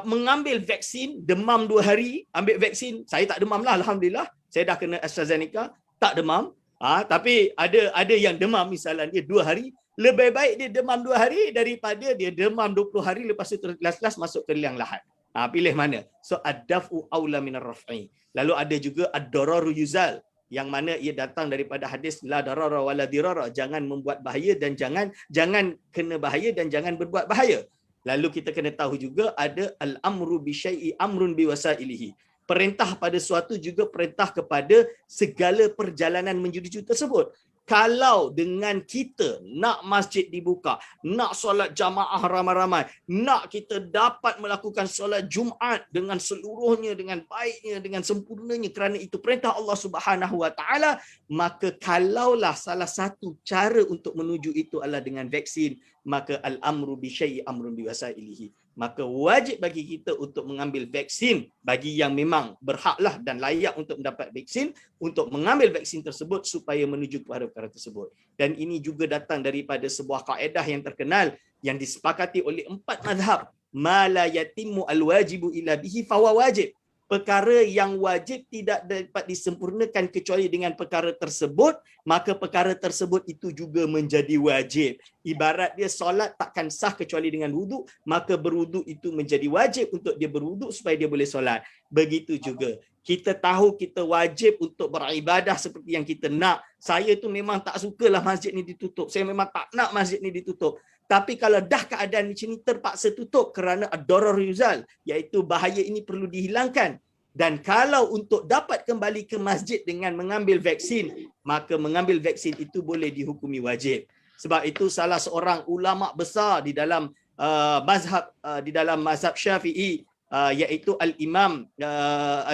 mengambil vaksin, demam 2 hari, ambil vaksin, saya tak demam lah, alhamdulillah. Saya dah kena AstraZeneca, tak demam. Tapi ada yang demam misalnya dia 2 hari, lebih baik dia demam 2 hari daripada dia demam 20 hari lepas itu terkelas-kelas masuk ke liang lahat. Pilih mana? So ad-daf'u aula minar raf'i. Lalu ada juga ad-dararu yuzal, yang mana ia datang daripada hadis la darara wala dirara, jangan membuat bahaya dan jangan kena bahaya dan jangan berbuat bahaya. Lalu kita kena tahu juga ada al-amru bi syai'i amrun bi wasailihi. Perintah pada suatu juga perintah kepada segala perjalanan menuju tersebut. Kalau dengan kita nak masjid dibuka, nak solat jamaah ramai-ramai, nak kita dapat melakukan solat Jumaat dengan seluruhnya, dengan baiknya, dengan sempurnanya, kerana itu perintah Allah Subhanahu Wa Taala, maka kalaulah salah satu cara untuk menuju itu adalah dengan vaksin, maka al-amru bi syai'i amrun bi wasailihi. Maka wajib bagi kita untuk mengambil vaksin bagi yang memang berhaklah dan layak untuk mendapat vaksin, untuk mengambil vaksin tersebut supaya menuju kepada perkara tersebut. Dan ini juga datang daripada sebuah kaedah yang terkenal yang disepakati oleh 4 mazhab. Ma la yatimmu al-wajibu illa bihi fahuwa wajib. Perkara yang wajib tidak dapat disempurnakan kecuali dengan perkara tersebut, maka perkara tersebut itu juga menjadi wajib. Ibarat dia solat takkan sah kecuali dengan wuduk, maka berwuduk itu menjadi wajib untuk dia berwuduk supaya dia boleh solat. Begitu juga kita tahu kita wajib untuk beribadah seperti yang kita nak. Saya tu memang tak sukalah masjid ni ditutup. Saya memang tak nak masjid ni ditutup. Tapi kalau dah keadaan macam ni terpaksa tutup kerana ad-darar yuzal, iaitu bahaya ini perlu dihilangkan. Dan kalau untuk dapat kembali ke masjid dengan mengambil vaksin, maka mengambil vaksin itu boleh dihukumi wajib. Sebab itu salah seorang ulama besar di dalam mazhab Syafi'i, iaitu Al-Imam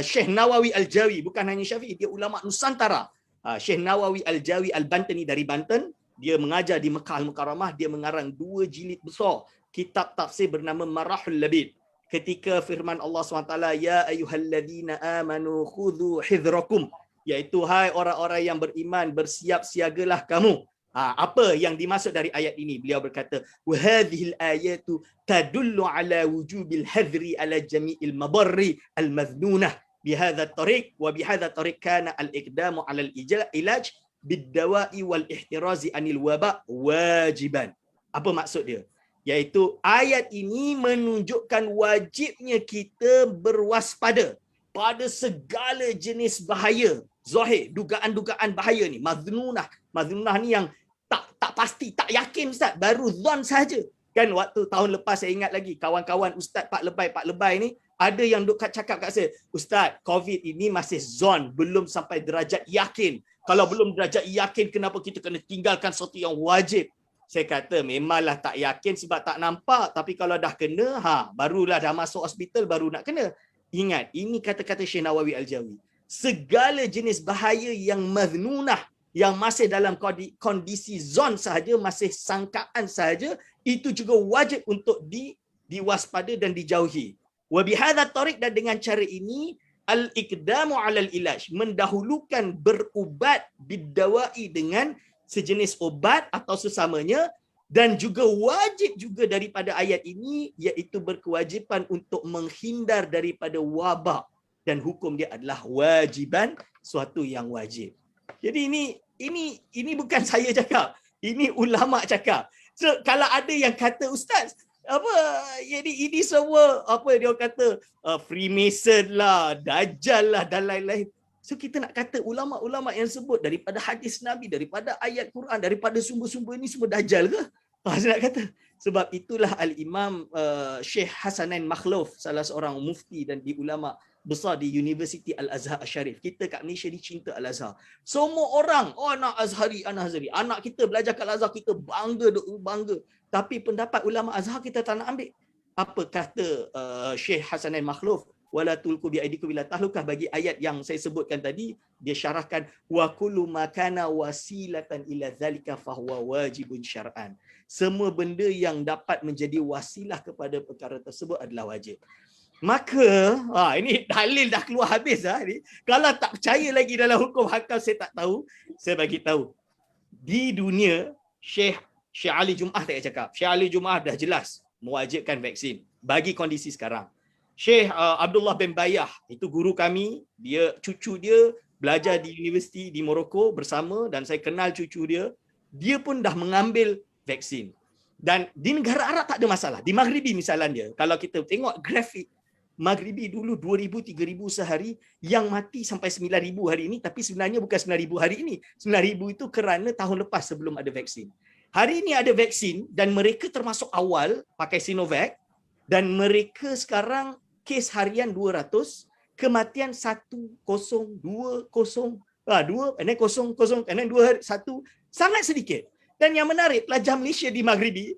Syekh Nawawi Al-Jawi, bukan hanya Syafi'i, dia ulama Nusantara. Syekh Nawawi Al-Jawi Al-Bantani dari Banten, dia mengajar di Mekah Al-Mukarramah, dia mengarang 2 jilid besar kitab tafsir bernama Marahul Labid. Ketika firman Allah SWT, ya ayyuhalladzina amanu khudhu hidhrakum, iaitu hai orang-orang yang beriman, bersiap siagalah kamu. Apa yang dimaksud dari ayat ini? Beliau berkata, wa hadhil ayatu tadullu ala wujubil hadri ala jami'il madarri al-madhnunah bihadha tariq wa bihadha tariq kana al-iqdamu ala al-ilaj bid-dawa'i wal ihtirazi anil waba wajiban. Apa maksud dia? Iaitu ayat ini menunjukkan wajibnya kita berwaspada pada segala jenis bahaya zahir, dugaan-dugaan bahaya ni, madhnunah. Madhnunah ni yang tak pasti, tak yakin Ustaz, baru zon saja. Kan waktu tahun lepas saya ingat lagi, kawan-kawan Ustaz Pak Lebay ni, ada yang duk cakap kat saya, Ustaz, COVID ini masih zon, belum sampai derajat yakin. Kalau belum derajat yakin, kenapa kita kena tinggalkan sesuatu yang wajib? Saya kata memanglah tak yakin sebab tak nampak, tapi kalau dah kena, barulah dah masuk hospital baru nak kena. Ingat, ini kata-kata Syekh Nawawi Al-Jawi. Segala jenis bahaya yang madhnunah, yang masih dalam kondisi zon sahaja, masih sangkaan sahaja, itu juga wajib untuk diwaspada dan dijauhi. Wa bihadza tariq, dan dengan cara ini al-iqdamu 'alal ilaj, mendahulukan berubat biddawa'i dengan sejenis obat atau sesamanya, dan juga wajib juga daripada ayat ini iaitu berkewajipan untuk menghindar daripada wabak, dan hukum dia adalah wajiban, suatu yang wajib. Jadi ini bukan saya cakap, ini ulama cakap. So kalau ada yang kata Ustaz, jadi ini semua dia kata Freemason lah, Dajjal lah dan lain-lain. So kita nak kata ulama-ulama yang sebut daripada hadis Nabi, daripada ayat Quran, daripada sumber-sumber ini semua Dajjal ke? Saya nak kata. Sebab itulah Al-Imam Syekh Hasanain Makhluf, salah seorang mufti dan ulama besar di Universiti Al-Azhar Asy-Syarif. Kita kat Malaysia ni cinta Al-Azhar. Semua orang, anak Azhari, anak Azhari. Anak kita belajar kat Al-Azhar, kita bangga. Tapi pendapat ulama Azhar kita tak nak ambil. Apa kata Syekh Hasanain Makhluf? Wala tulqu bi aidikum ila tahlukah, bagi ayat yang saya sebutkan tadi, dia syarahkan wa kullu ma kana wasilatan ila zalika fahuwa wajibun syar'an. Semua benda yang dapat menjadi wasilah kepada perkara tersebut adalah wajib. Maka, ini dalil dah keluar habis ni. Kalau tak percaya lagi dalam hukum hakam, saya tak tahu, saya bagi tahu. Di dunia, Syekh Ali Jumaah tak payah cakap. Syekh Ali Jumaah dah jelas mewajibkan vaksin bagi kondisi sekarang. Syekh Abdullah bin Bayah, itu guru kami, cucu dia belajar di universiti di Morocco bersama, dan saya kenal cucu dia pun dah mengambil vaksin. Dan di negara Arab tak ada masalah. Di Maghribi misalnya dia, kalau kita tengok grafik, Maghribi dulu 2,000, 3,000 sehari, yang mati sampai 9,000 hari ini, tapi sebenarnya bukan 9,000 hari ini. 9,000 itu kerana tahun lepas sebelum ada vaksin. Hari ini ada vaksin dan mereka termasuk awal pakai Sinovac, dan mereka sekarang kes harian 200, kematian 1,020, 2 sangat sedikit. Dan yang menarik, pelajar Malaysia di Maghribi,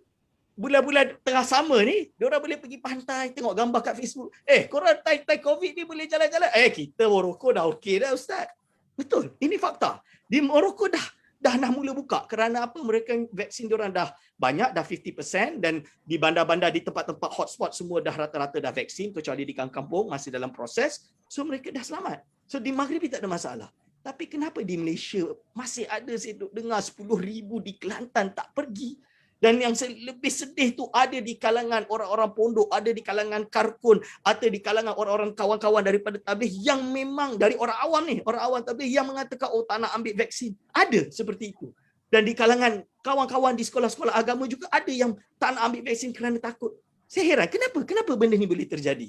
bulan-bulan tengah sama ni, diorang boleh pergi pantai, tengok gambar kat Facebook. Korang time COVID ni boleh jalan-jalan. Kita Morocco dah okey dah Ustaz. Betul, ini fakta. Di Morocco dah nak mula buka. Kerana apa? Mereka vaksin diorang dah banyak, dah 50%, dan di bandar-bandar, di tempat-tempat hotspot semua dah rata-rata dah vaksin, kecuali di kampung masih dalam proses. So mereka dah selamat. So di Maghribi tak ada masalah. Tapi kenapa di Malaysia masih ada saya dengar 10,000 di Kelantan tak pergi? Dan yang lebih sedih tu ada di kalangan orang-orang pondok, ada di kalangan karkun, atau di kalangan orang-orang kawan-kawan daripada tabligh yang memang dari orang awam ni, orang awam tabligh yang mengatakan tak nak ambil vaksin. Ada seperti itu. Dan di kalangan kawan-kawan di sekolah-sekolah agama juga ada yang tak nak ambil vaksin kerana takut. Saya heran, kenapa benda ni boleh terjadi?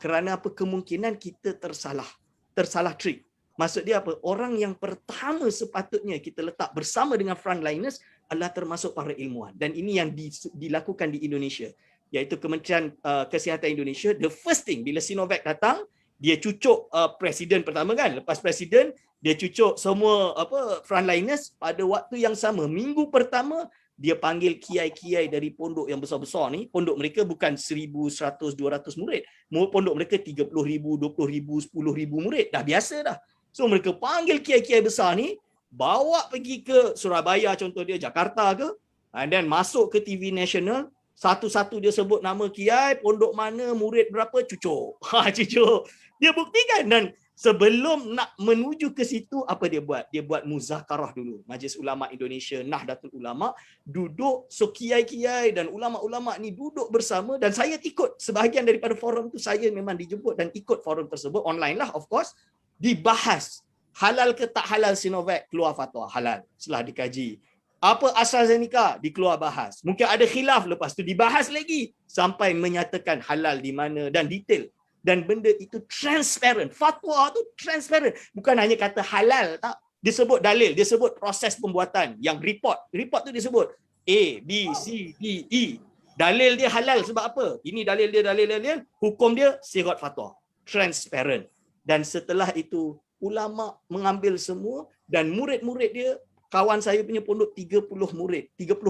Kerana apa? Kemungkinan kita tersalah trik. Maksud dia apa? Orang yang pertama sepatutnya kita letak bersama dengan frontliners adalah termasuk para ilmuwan. Dan ini yang dilakukan di Indonesia, iaitu Kementerian Kesihatan Indonesia. The first thing, bila Sinovac datang, dia cucuk presiden pertama kan. Lepas presiden, dia cucuk semua frontliners pada waktu yang sama. Minggu pertama, dia panggil kiai-kiai dari pondok yang besar-besar ni, pondok mereka bukan 1,100-200 murid. Pondok mereka 30,000, 20,000, 10,000 murid. Dah biasa dah. So mereka panggil kiai-kiai besar ni, bawa pergi ke Surabaya contoh dia, Jakarta ke, and then masuk ke TV nasional, satu-satu dia sebut nama kiai, pondok mana, murid berapa, cucuk. Cucuk. Dia buktikan. Dan sebelum nak menuju ke situ, apa dia buat? Dia buat muzakarah dulu. Majlis Ulama Indonesia, Nahdlatul Ulama, duduk, so kiai-kiai dan ulama-ulama ni duduk bersama, dan saya ikut sebahagian daripada forum tu, saya memang dijemput dan ikut forum tersebut, online lah of course, dibahas halal ke tak halal Sinovac, keluar fatwa halal setelah dikaji. Apa AstraZeneca, dikeluar bahas. Mungkin ada khilaf, lepas tu dibahas lagi sampai menyatakan halal di mana dan detail. Dan benda itu transparent. Fatwa tu transparent. Bukan hanya kata halal, tak. Dia sebut dalil, dia sebut proses pembuatan. Yang report tu dia sebut A, B, C, D, E. Dalil dia halal sebab apa? Ini dalil dia, hukum dia sirat fatwa. Transparent. Dan setelah itu, ulama mengambil semua, dan murid-murid dia, kawan saya punya pondok 30 murid, 30,000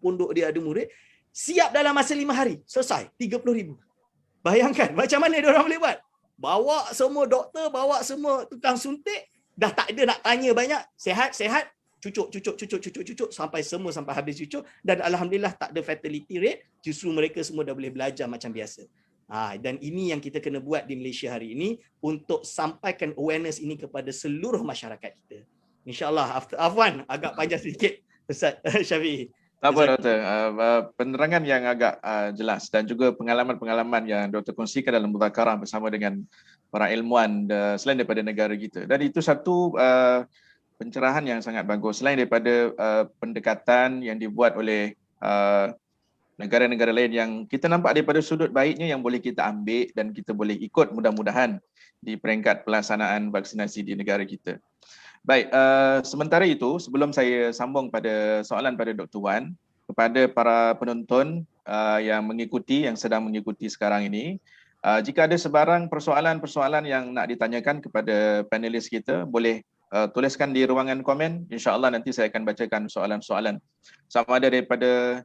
pondok dia ada murid, siap dalam masa 5 hari, selesai, 30,000. Bayangkan macam mana dia orang boleh buat. Bawa semua doktor, bawa semua tukang suntik, dah tak ada nak tanya banyak, sihat, cucuk, sampai habis cucuk, dan alhamdulillah tak ada fatality rate, justru mereka semua dah boleh belajar macam biasa. Dan ini yang kita kena buat di Malaysia hari ini untuk sampaikan awareness ini kepada seluruh masyarakat kita. InsyaAllah, Afwan, agak panjang sedikit Ustaz Syafiee. Tak apa Doktor, penerangan yang agak jelas dan juga pengalaman-pengalaman yang Doktor kongsikan dalam muzakarah bersama dengan para ilmuwan selain daripada negara kita. Dan itu satu pencerahan yang sangat bagus. Selain daripada pendekatan yang dibuat oleh negara-negara lain yang kita nampak daripada sudut baiknya yang boleh kita ambil dan kita boleh ikut mudah-mudahan di peringkat pelaksanaan vaksinasi di negara kita. Baik, sementara itu sebelum saya sambung pada soalan pada Dr. Wan, kepada para penonton yang sedang mengikuti sekarang ini, jika ada sebarang persoalan-persoalan yang nak ditanyakan kepada panelis kita, boleh tuliskan di ruangan komen. InsyaAllah nanti saya akan bacakan soalan-soalan. Sama ada daripada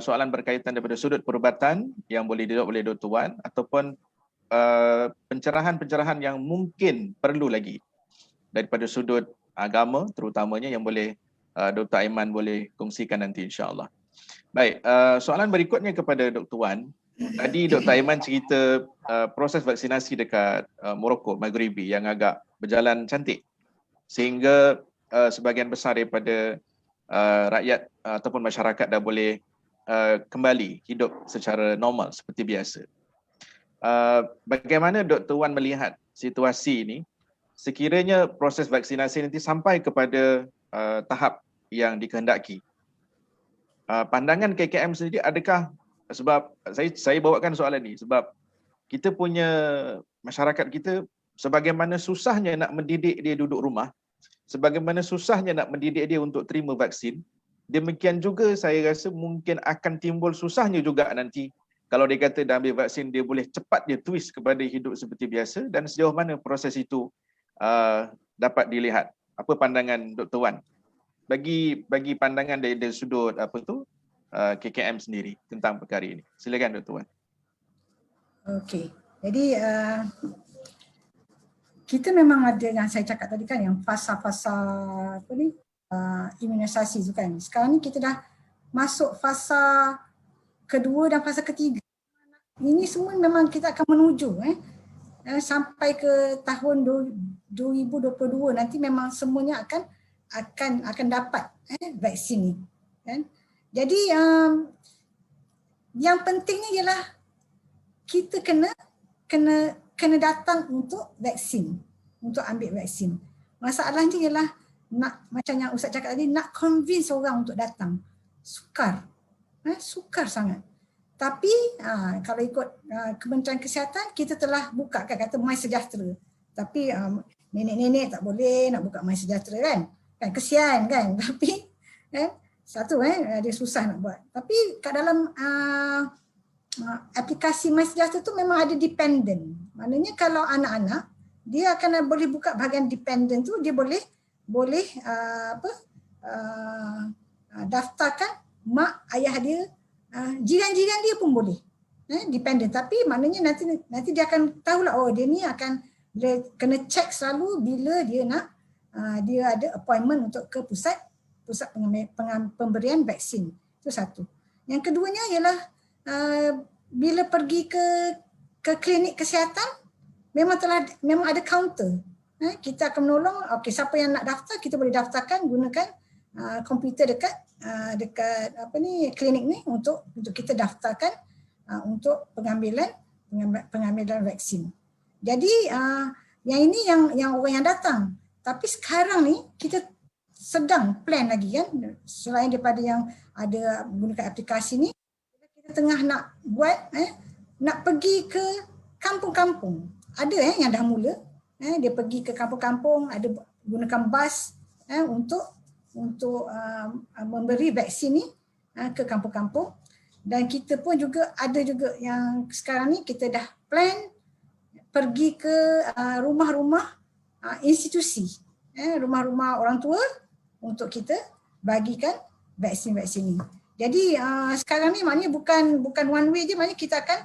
soalan berkaitan daripada sudut perubatan yang boleh dijawab oleh Dr. Wan, ataupun pencerahan-pencerahan yang mungkin perlu lagi daripada sudut agama terutamanya yang boleh Dr. Aiman boleh kongsikan nanti insya-Allah. Baik, soalan berikutnya kepada Dr. Wan. Tadi Dr. Aiman cerita proses vaksinasi dekat Morocco, Maghribi yang agak berjalan cantik sehingga sebahagian besar daripada rakyat ataupun masyarakat dah boleh kembali hidup secara normal seperti biasa. Bagaimana Dr. Wan melihat situasi ini sekiranya proses vaksinasi nanti sampai kepada tahap yang dikehendaki? Pandangan KKM sendiri adakah, sebab saya bawakan soalan ni sebab kita punya masyarakat kita sebagaimana susahnya nak mendidik dia duduk rumah, sebagaimana susahnya nak mendidik dia untuk terima vaksin, demikian juga saya rasa mungkin akan timbul susahnya juga nanti kalau dia kata dah ambil vaksin, dia boleh cepat dia twist kepada hidup seperti biasa, dan sejauh mana proses itu dapat dilihat. Apa pandangan Dr. Wan bagi pandangan dari sudut KKM sendiri tentang perkara ini? Silakan Dr. Wan. Okey. Jadi kita memang ada yang saya cakap tadi kan, yang fasa-fasa imunisasi tu kan. Sekarang ni kita dah masuk fasa kedua dan fasa ketiga. Ini semua memang kita akan menuju sampai ke tahun 2022 nanti memang semuanya akan dapat vaksin ni kan. Jadi yang pentingnya ialah kita kena datang untuk vaksin, untuk ambil vaksin. Masalahnya ialah nak, macam yang Ustaz cakap tadi, nak convince orang untuk datang. Sukar sangat. Tapi kalau ikut Kementerian Kesihatan, kita telah buka kan, kata MySejahtera. Tapi nenek-nenek tak boleh nak buka MySejahtera kan kesian kan. Tapi dia susah nak buat. Tapi kat dalam aplikasi MySejahtera tu memang ada dependent. Maknanya kalau anak-anak, dia akan boleh buka bahagian dependent tu, dia boleh daftarkan mak ayah dia, jiran-jiran dia pun boleh. Dependent, tapi maknanya nanti dia akan tahulah, oh dia ni akan dia kena check selalu bila dia nak dia ada appointment untuk ke pusat pemberian vaksin. Itu satu. Yang keduanya ialah bila pergi ke klinik kesihatan memang ada kaunter. Kita akan menolong, okey siapa yang nak daftar kita boleh daftarkan gunakan komputer dekat klinik ni untuk kita daftarkan untuk pengambilan vaksin. Jadi yang ini yang orang yang datang. Tapi sekarang ni kita sedang plan lagi kan, selain daripada yang ada menggunakan aplikasi ni, kita tengah nak buat nak pergi ke kampung-kampung. Ada yang dah mula, dia pergi ke kampung-kampung, ada gunakan bas untuk memberi vaksin ni ke kampung-kampung. Dan kita pun juga ada juga yang sekarang ni kita dah plan pergi ke rumah-rumah institusi, rumah-rumah orang tua untuk kita bagikan vaksin-vaksin ni. Jadi sekarang ni maknanya bukan one way je, maknanya kita akan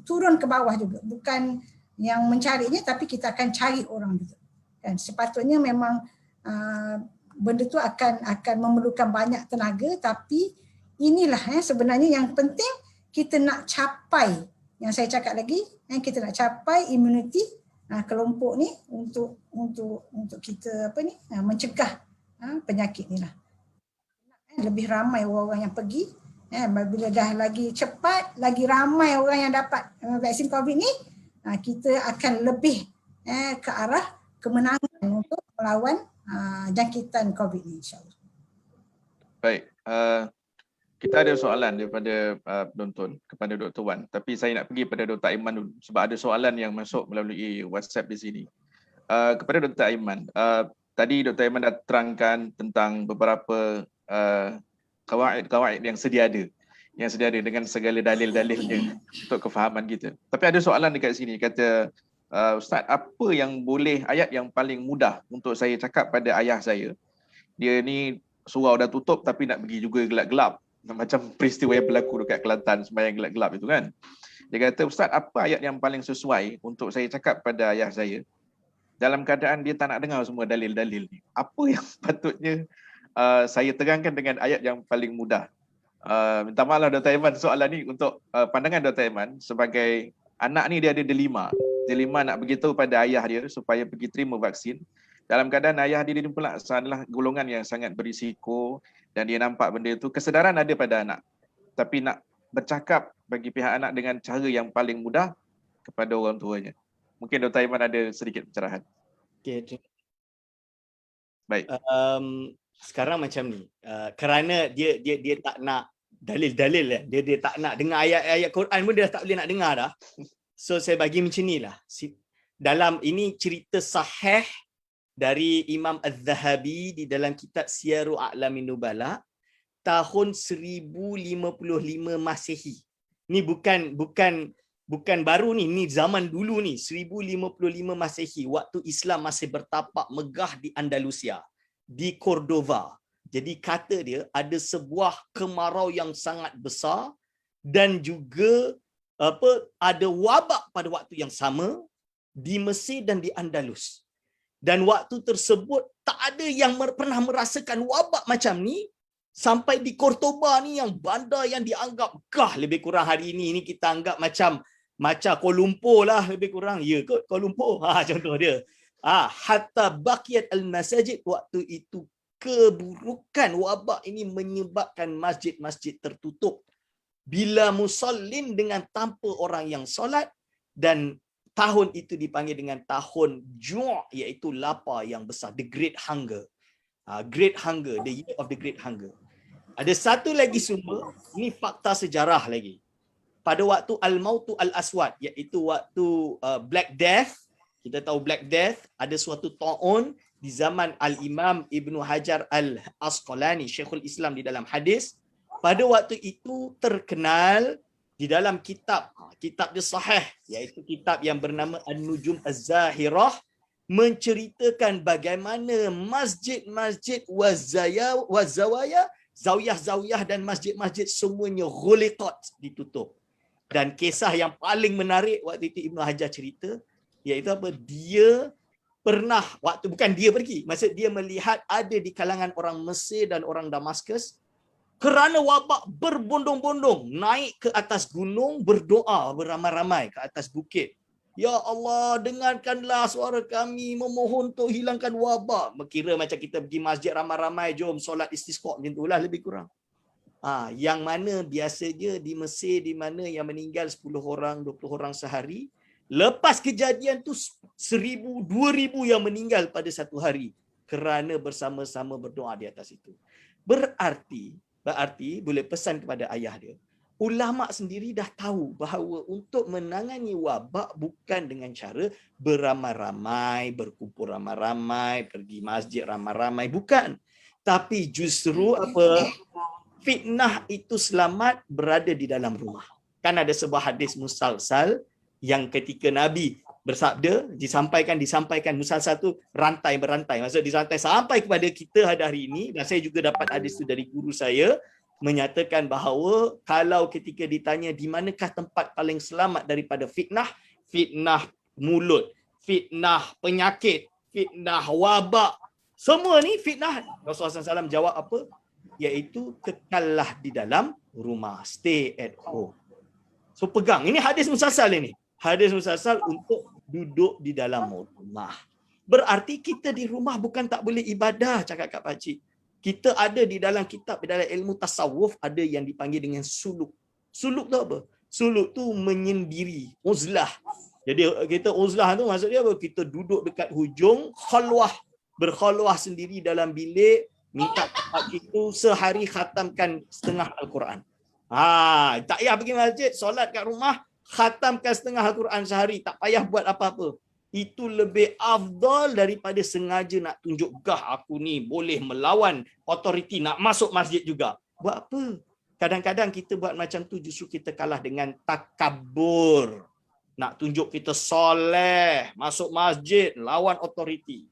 turun ke bawah juga. Bukan yang mencarinya tapi kita akan cari orang juga. Kan sepatutnya memang benda tu akan memerlukan banyak tenaga, tapi inilah sebenarnya yang penting kita nak capai, yang saya cakap lagi, kita nak capai immunity kelompok ni untuk kita mencegah penyakit ni lah. Lebih ramai orang yang pergi, bila dah lagi cepat, lagi ramai orang yang dapat vaksin COVID ni, kita akan lebih ke arah kemenangan untuk melawan jangkitan COVID ni, insyaAllah. Baik, kita ada soalan daripada penonton kepada Dr. Wan, tapi saya nak pergi pada Dr. Aiman dulu sebab ada soalan yang masuk melalui WhatsApp di sini. Kepada Dr. Aiman, tadi Dr. Aiman dah terangkan tentang beberapa kawaid yang sedia ada dengan segala dalil-dalilnya untuk kefahaman kita. Tapi ada soalan dekat sini, kata Ustaz, apa yang boleh, ayat yang paling mudah untuk saya cakap pada ayah saya? Dia ni surau dah tutup tapi nak pergi juga gelap-gelap. Macam peristiwa yang berlaku dekat Kelantan sembahyang gelap-gelap itu kan. Dia kata, Ustaz, apa ayat yang paling sesuai untuk saya cakap pada ayah saya dalam keadaan dia tak nak dengar semua dalil-dalil ni? Apa yang patutnya saya terangkan dengan ayat yang paling mudah? Minta maaf lah Dr. Aiman, soalan ni untuk pandangan Dr. Aiman sebagai anak ni, dia ada dilema. Dilema nak beritahu pada ayah dia supaya pergi terima vaksin. Dalam keadaan ayah dia ni pula adalah golongan yang sangat berisiko dan dia nampak benda itu, kesedaran ada pada anak. Tapi nak bercakap bagi pihak anak dengan cara yang paling mudah kepada orang tuanya. Mungkin Dr. Aiman ada sedikit pencerahan. Okay. Baik. Sekarang macam ni, kerana dia tak nak dalil-dalil, dia tak nak dengar ayat-ayat Quran pun dia tak boleh nak dengar dah. So saya bagi macam ni lah. Dalam ini cerita sahih dari Imam Az-Zahabi di dalam kitab Syiarul A'lamin Nubala tahun 1055 Masehi. Ni bukan baru ni zaman dulu ni, 1055 Masehi, waktu Islam masih bertapak megah di Andalusia, di Cordova. Jadi kata dia ada sebuah kemarau yang sangat besar dan juga ada wabak pada waktu yang sama di Mesir dan di Andalus. Dan waktu tersebut tak ada yang pernah merasakan wabak macam ni sampai di Cordoba ni, yang bandar yang dianggap gah lebih kurang hari ini kita anggap macam Kuala Lumpur lah lebih kurang. Ya kot, Kuala Lumpur. Contoh dia. Hatta baqiyat al-masajid, waktu itu keburukan wabak ini menyebabkan masjid-masjid tertutup bila musallin dengan tanpa orang yang solat, dan tahun itu dipanggil dengan tahun Ju', iaitu lapar yang besar, the great hunger. Great hunger, the year of the great hunger. Ada satu lagi sumber, ini fakta sejarah lagi. Pada waktu Al-Mautu Al-Aswad, iaitu waktu Black Death, kita tahu Black Death, ada suatu ta'un di zaman Al-Imam Ibn Hajar Al-Asqalani, Syekhul Islam di dalam hadis. Pada waktu itu terkenal di dalam kitab dia sahih, iaitu kitab yang bernama An-Nujum Az-Zahirah, menceritakan bagaimana masjid-masjid wazawaya zawiyah-zawiyah dan masjid-masjid semuanya ghuliqat, ditutup. Dan kisah yang paling menarik waktu itu Ibnu Hajar cerita, iaitu apa? Dia pernah, bukan dia pergi, maksud dia melihat ada di kalangan orang Mesir dan orang Damaskus, kerana wabak berbondong-bondong naik ke atas gunung, berdoa beramai-ramai ke atas bukit. Ya Allah, dengarkanlah suara kami, memohon untuk hilangkan wabak. Kira macam kita pergi masjid ramai-ramai, jom solat istisqa, macam itulah lebih kurang. Yang mana biasanya di Mesir, di mana yang meninggal 10 orang, 20 orang sehari, lepas kejadian tu 1,000, 2,000 yang meninggal pada satu hari kerana bersama-sama berdoa di atas itu. Berarti boleh pesan kepada ayah dia, ulama sendiri dah tahu bahawa untuk menangani wabak bukan dengan cara beramai-ramai, berkumpul ramai-ramai, pergi masjid ramai-ramai, bukan. Tapi justru apa? Fitnah itu selamat berada di dalam rumah. Kan ada sebuah hadis musalsal yang ketika Nabi bersabda, disampaikan musalsal tu berantai. Maksud disantai sampai kepada kita hari ini, dan saya juga dapat hadis itu dari guru saya, menyatakan bahawa kalau ketika ditanya di manakah tempat paling selamat daripada fitnah, fitnah mulut, fitnah penyakit, fitnah wabak, semua ni fitnah. Rasulullah SAW jawab apa? Iaitu kekallah di dalam rumah, stay at home. So pegang, ini hadis musalsal ini. Hadis musalsal untuk duduk di dalam rumah. Berarti kita di rumah bukan tak boleh ibadah, cakap Kak Pakcik. Kita ada di dalam kitab, di dalam ilmu tasawuf, ada yang dipanggil dengan suluk. Suluk tu apa? Suluk tu menyendiri, uzlah. Jadi kita uzlah tu maksudnya apa? Kita duduk dekat hujung, berkhalwah sendiri dalam bilik, minta tempat itu sehari khatamkan setengah Al-Quran. Tak payah pergi masjid, solat kat rumah, khatamkan setengah Al-Quran sehari, tak payah buat apa-apa. Itu lebih afdal daripada sengaja nak tunjuk gah aku ni boleh melawan otoriti, nak masuk masjid juga. Buat apa? Kadang-kadang kita buat macam tu justru kita kalah dengan takabur. Nak tunjuk kita soleh, masuk masjid, lawan otoriti.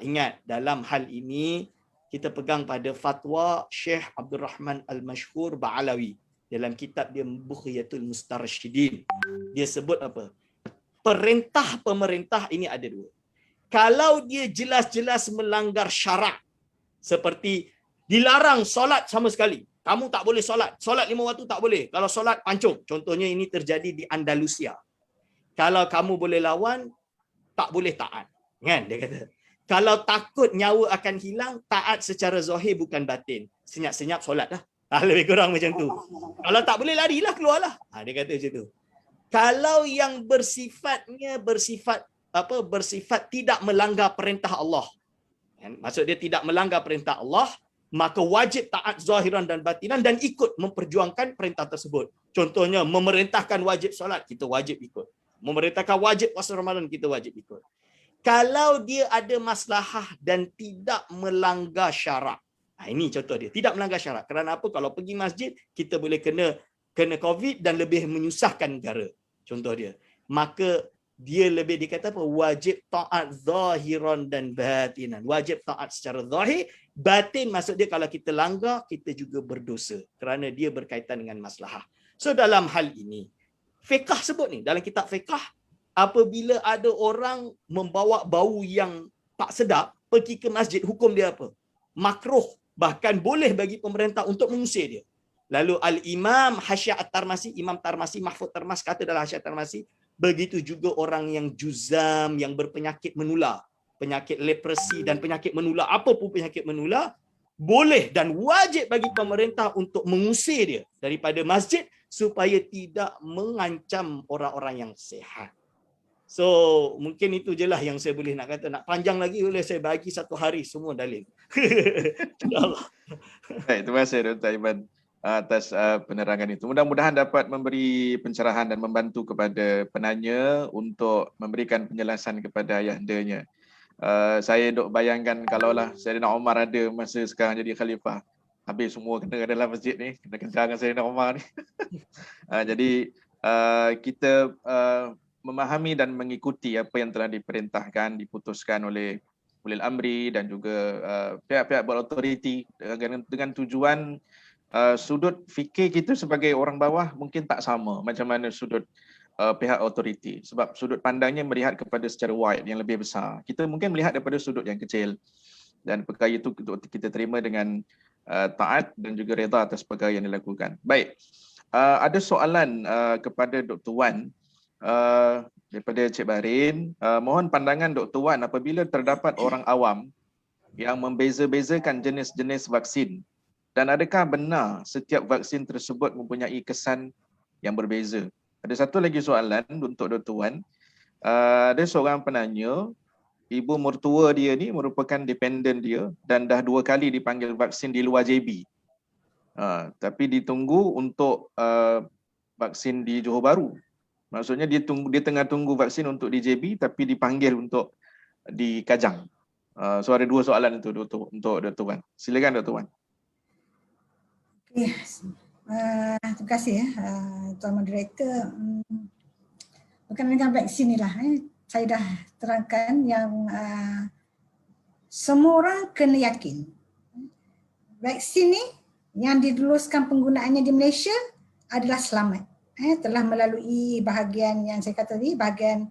Ingat, dalam hal ini kita pegang pada fatwa Syekh Abdul Rahman Al-Mashhur Ba'alawi. Dalam kitab dia Bughiyatul Mustarsyidin. Dia sebut apa? Perintah pemerintah ini ada dua. Kalau dia jelas-jelas melanggar syarak, seperti dilarang solat sama sekali. Kamu tak boleh solat. Solat 5 waktu tak boleh. Kalau solat pancung. Contohnya ini terjadi di Andalusia. Kalau kamu boleh lawan, tak boleh taat. Kan dia kata. Kalau takut nyawa akan hilang, taat secara zahir bukan batin. Senyap-senyap solat dah. Lebih kurang macam tu. Kalau tak boleh larilah, keluarlah. Dia kata macam tu. Kalau yang bersifat tidak melanggar perintah Allah. Maksud dia tidak melanggar perintah Allah, maka wajib taat zahiran dan batinan dan ikut memperjuangkan perintah tersebut. Contohnya memerintahkan wajib solat, kita wajib ikut. Memerintahkan wajib puasa Ramadan, kita wajib ikut. Kalau dia ada maslahah dan tidak melanggar syarak. Ini contoh dia, tidak melanggar syarak. Kerana apa? Kalau pergi masjid, kita boleh kena COVID dan lebih menyusahkan negara. Contoh dia. Maka dia lebih dikata apa? Wajib taat zahiran dan batinan. Wajib taat secara zahir. Batin maksud dia kalau kita langgar, kita juga berdosa. Kerana dia berkaitan dengan maslahah. So dalam hal ini, fiqh sebut ni. Dalam kitab fiqh, apabila ada orang membawa bau yang tak sedap, pergi ke masjid, hukum dia apa? Makruh. Bahkan boleh bagi pemerintah untuk mengusir dia. Lalu Al-Imam Hasyah At-Tarmasi, Imam Tarmasi, Mahfud Tarmas kata dalam Hasyah At-Tarmasi, begitu juga orang yang juzam, yang berpenyakit menular, penyakit lepresi dan penyakit menular, apapun penyakit menular, boleh dan wajib bagi pemerintah untuk mengusir dia daripada masjid supaya tidak mengancam orang-orang yang sihat. So, mungkin itu je lah yang saya boleh nak kata. Nak panjang lagi boleh saya bagi 1 hari semua dalil. InsyaAllah. Baik, terima kasih Dr. Aiman atas penerangan itu. Mudah-mudahan dapat memberi pencerahan dan membantu kepada penanya untuk memberikan penjelasan kepada ayahandanya. Saya dok bayangkan kalaulah Sayyidina Umar ada masa sekarang jadi khalifah, habis semua kena dalam masjid ni, kena kencang dengan Sayyidina Umar ni. Jadi kita memahami dan mengikuti apa yang telah diperintahkan, diputuskan oleh ulil amri dan juga pihak-pihak berautoriti dengan tujuan sudut fikir kita sebagai orang bawah mungkin tak sama macam mana sudut pihak autoriti, sebab sudut pandangnya melihat kepada secara wide yang lebih besar. Kita mungkin melihat daripada sudut yang kecil, dan perkara itu kita terima dengan taat dan juga reda atas perkara yang dilakukan. Baik, ada soalan kepada Dr. Wan daripada Cik Barin. Mohon pandangan Dr. Wan apabila terdapat orang awam yang membeza-bezakan jenis-jenis vaksin, dan adakah benar setiap vaksin tersebut mempunyai kesan yang berbeza? Ada satu lagi soalan untuk Dr. Wan. Ada seorang penanya, ibu mertua dia ni merupakan dependent dia dan dah 2 kali dipanggil vaksin di luar JB. Tapi ditunggu untuk vaksin di Johor Bahru. Maksudnya dia tengah tunggu vaksin untuk di JB tapi dipanggil untuk di Kajang. So ada 2 soalan itu untuk Dr. Wan. Silakan Dr. Wan. Okay. Terima kasih Tuan Moderator. Berkenaan dengan vaksin ni lah, saya dah terangkan yang semua orang kena yakin vaksin ni yang diluluskan penggunaannya di Malaysia adalah selamat. Telah melalui bahagian yang saya kata tadi, bahagian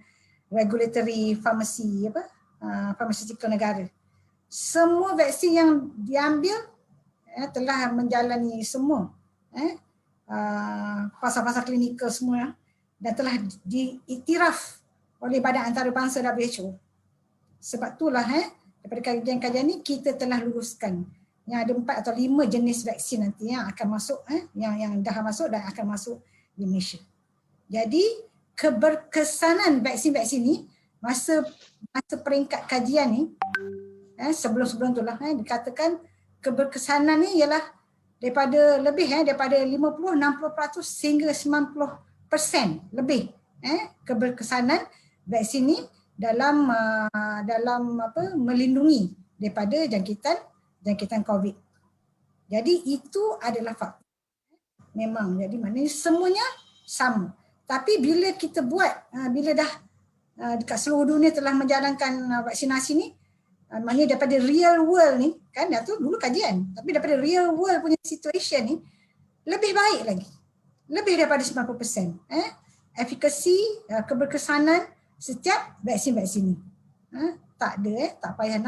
regulatory pharmacy, pharmaceutical negara. Semua vaksin yang diambil telah menjalani semua fasa-fasa klinikal semua dan telah diiktiraf oleh Badan Antarabangsa WHO. Sebab itulah daripada kajian-kajian ni kita telah luluskan yang ada 4 atau 5 jenis vaksin nanti yang akan masuk, yang dah masuk dan akan masuk di Malaysia. Jadi keberkesanan vaksin-vaksin ni masa peringkat kajian ni sebelum-sebelum itulah dikatakan keberkesanan ni ialah daripada lebih daripada 50-60% sehingga 90% lebih keberkesanan vaksin ni dalam melindungi daripada jangkitan COVID. Jadi itu adalah fakta. Memang jadi maknanya semuanya sama. Tapi bila kita buat, bila dah dekat seluruh dunia telah menjalankan vaksinasi ni, maknanya daripada real world ni, kan dah tu dulu kajian, tapi daripada real world punya situation ni, lebih baik lagi. Lebih daripada 90%. Efikasi, keberkesanan setiap vaksin-vaksin ni. Tak ada, tak payah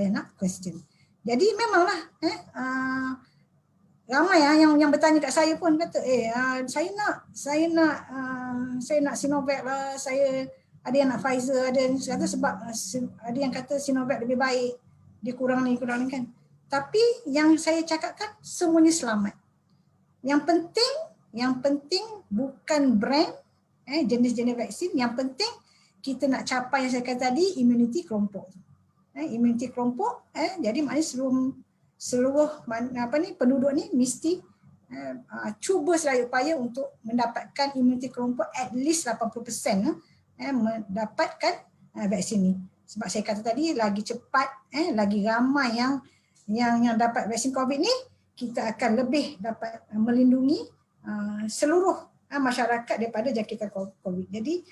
nak question. Jadi memanglah, ramai yang bertanya kat saya pun kata, saya nak Sinovac lah, saya ada yang nak Pfizer, ada yang kata sebab ada yang kata Sinovac lebih baik, dia kurang ni kan. Tapi yang saya cakapkan semuanya selamat. Yang penting bukan brand, jenis-jenis vaksin, yang penting kita nak capai yang saya kata tadi, immunity kelompok. Immunity kelompok, jadi maknanya seluruh penduduk ni mesti cuba selaya upaya untuk mendapatkan immunity kelompok at least 80%. Mendapatkan vaksin ni. Sebab saya kata tadi lagi cepat, lagi ramai yang dapat vaksin COVID ni, kita akan lebih dapat melindungi seluruh masyarakat daripada jangkitan COVID. Jadi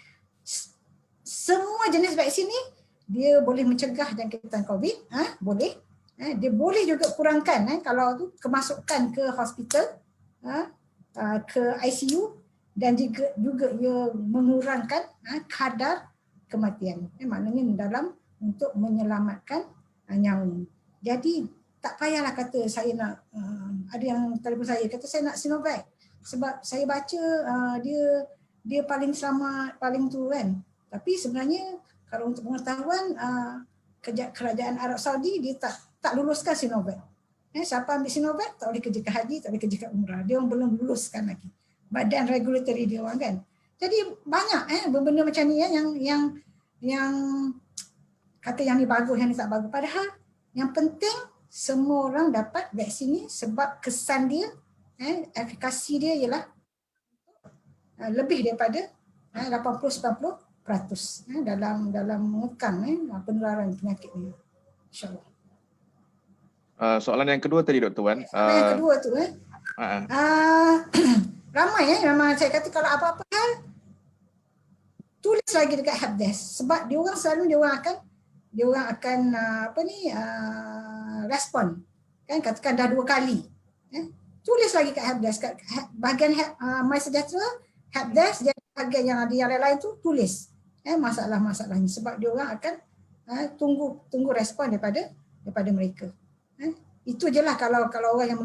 semua jenis vaksin ni dia boleh mencegah jangkitan COVID, boleh. Dia boleh juga kurangkan kalau tu kemasukan ke hospital, ke ICU, dan juga ia mengurangkan kadar kematian. Maknanya dalam untuk menyelamatkan nyawa. Jadi tak payahlah kata saya nak, ada yang telefon saya kata saya nak Sinovac sebab saya baca dia paling selamat, paling tu kan. Tapi sebenarnya kalau untuk pengetahuan, kerajaan Arab Saudi dia tak luluskan Sinovac. Siapa ambil Sinovac tak boleh kerja ke haji, tak boleh kerja ke umrah. Dia orang belum luluskan lagi. Badan regulatory dia orang kan. Jadi banyak benda macam ni yang kata yang ni bagus, yang ni tak bagus. Padahal yang penting semua orang dapat vaksin ni sebab kesan dia, efikasi dia ialah lebih daripada 80-90% dalam mengekang penularan penyakit ni. InsyaAllah. Soalan yang kedua tadi Dr. Wan. Soalan yang kedua tu ramai memang saya kata kalau apa-apa hal tulis lagi dekat helpdesk sebab dia orang selalu akan dia orang akan respon. Kan katakan dah 2 kali. Tulis lagi kat helpdesk, kat bahagian My Sejahtera, helpdesk, jadi bahagian yang ada yang lain tu tulis masalah-masalahnya, sebab dia orang akan tunggu respon daripada mereka. Itu je lah kalau orang yang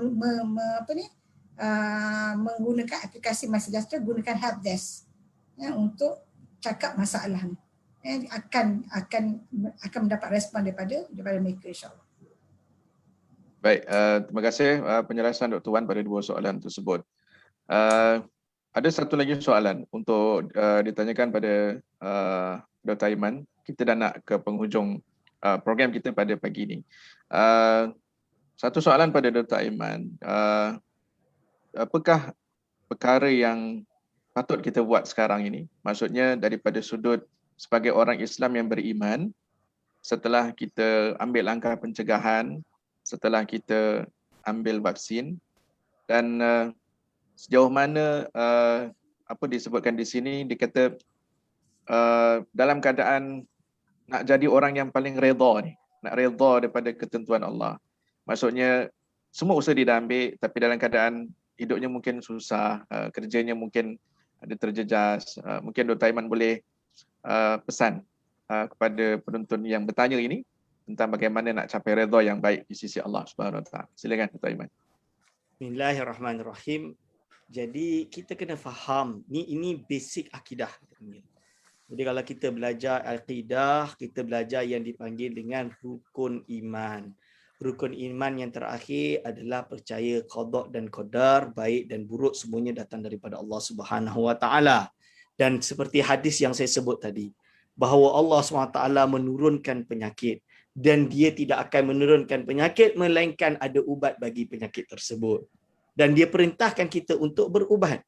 menggunakan aplikasi My Sejahtera, gunakan helpdesk untuk cakap masalah ni. Akan mendapat respon daripada mereka, insya-Allah. Baik, terima kasih penjelasan Dr. Wan pada 2 soalan tersebut. Ada satu lagi soalan untuk ditanyakan pada Dr. Aiman. Kita dah nak ke penghujung program kita pada pagi ini. Satu soalan pada Dr. Aiman. Apakah perkara yang patut kita buat sekarang ini? Maksudnya daripada sudut sebagai orang Islam yang beriman, setelah kita ambil langkah pencegahan, setelah kita ambil vaksin, dan sejauh mana apa disebutkan di sini, dikata dalam keadaan nak jadi orang yang paling redha ni, nak redha daripada ketentuan Allah. Maksudnya semua usaha dia dah ambil, tapi dalam keadaan hidupnya mungkin susah, kerjanya mungkin ada terjejas. Mungkin Dr. Aiman boleh pesan kepada penonton yang bertanya ini tentang bagaimana nak capai redha yang baik di sisi Allah Subhanahu Wa Taala. Silakan Dr. Aiman. Bismillahirrahmanirrahim. Jadi kita kena faham ini basic akidah. Jadi kalau kita belajar akidah, kita belajar yang dipanggil dengan rukun iman. Rukun iman yang terakhir adalah percaya qada dan qadar, baik dan buruk semuanya datang daripada Allah Subhanahu Wa Taala. Dan seperti hadis yang saya sebut tadi, bahawa Allah SWT menurunkan penyakit, dan dia tidak akan menurunkan penyakit melainkan ada ubat bagi penyakit tersebut, dan dia perintahkan kita untuk berubat.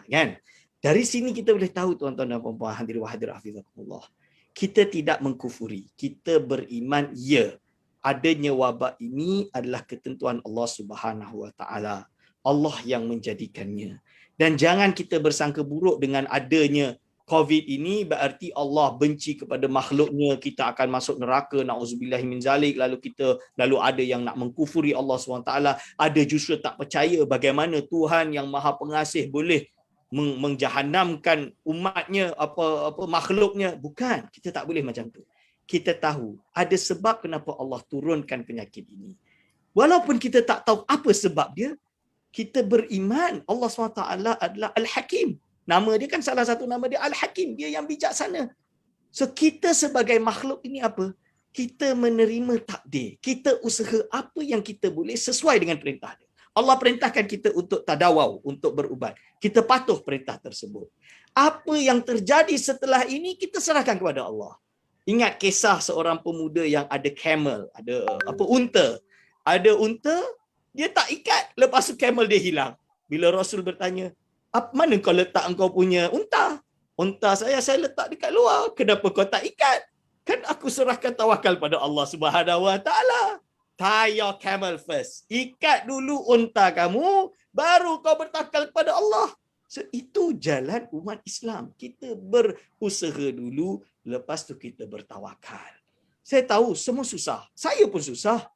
Kan? Dari sini kita boleh tahu, tuan-tuan dan puan-puan hadirin wa hadirat hafizakumullah, kita tidak mengkufuri, kita beriman ya, adanya wabak ini adalah ketentuan Allah Subhanahu Wa Taala. Allah yang menjadikannya. Dan jangan kita bersangka buruk dengan adanya COVID ini berarti Allah benci kepada makhluknya, kita akan masuk neraka, na'udzubillahi min zalik, lalu ada yang nak mengkufuri Allah SWT, ada justru tak percaya bagaimana Tuhan yang Maha Pengasih boleh menjahannamkan umatnya, apa makhluknya. Bukan, kita tak boleh macam tu. Kita tahu ada sebab kenapa Allah turunkan penyakit ini. Walaupun kita tak tahu apa sebab dia, kita beriman Allah SWT adalah Al-Hakim. Nama dia kan salah satu nama dia Al-Hakim, dia yang bijaksana. So kita sebagai makhluk ini apa? Kita menerima takdir. Kita usaha apa yang kita boleh sesuai dengan perintah dia. Allah perintahkan kita untuk tadawau, untuk berubat. Kita patuh perintah tersebut. Apa yang terjadi setelah ini kita serahkan kepada Allah. Ingat kisah seorang pemuda yang ada camel, ada unta. Ada unta, dia tak ikat, lepas tu camel dia hilang. Bila Rasul bertanya, mana kau letak engkau punya unta? Unta saya letak dekat luar. Kenapa kau tak ikat? Kan aku serahkan tawakal pada Allah Subhanahu Wa Taala. Tie your camel first. Ikat dulu unta kamu, baru kau bertawakal kepada Allah. So, itu jalan umat Islam. Kita berusaha dulu, lepas tu kita bertawakal. Saya tahu semua susah. Saya pun susah.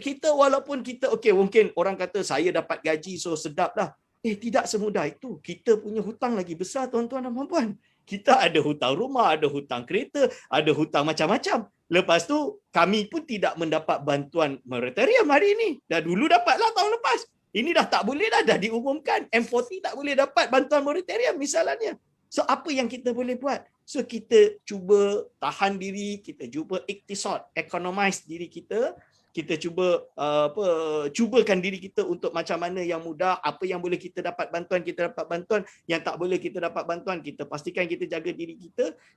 Kita walaupun kita mungkin orang kata saya dapat gaji so sedap dah. Tidak semudah itu. Kita punya hutang lagi besar, tuan-tuan dan puan-puan. Kita ada hutang rumah, ada hutang kereta, ada hutang macam-macam. Lepas tu kami pun tidak mendapat bantuan moratorium hari ini. Dah dulu dapatlah tahun lepas. Ini dah tak boleh dah diumumkan. M40 tak boleh dapat bantuan moratorium misalnya. So apa yang kita boleh buat? So kita cuba tahan diri, kita cuba iktisad, economize diri kita. Kita cubakan diri kita untuk macam mana yang mudah, apa yang boleh kita dapat bantuan, kita dapat bantuan, yang tak boleh kita dapat bantuan, kita pastikan kita jaga diri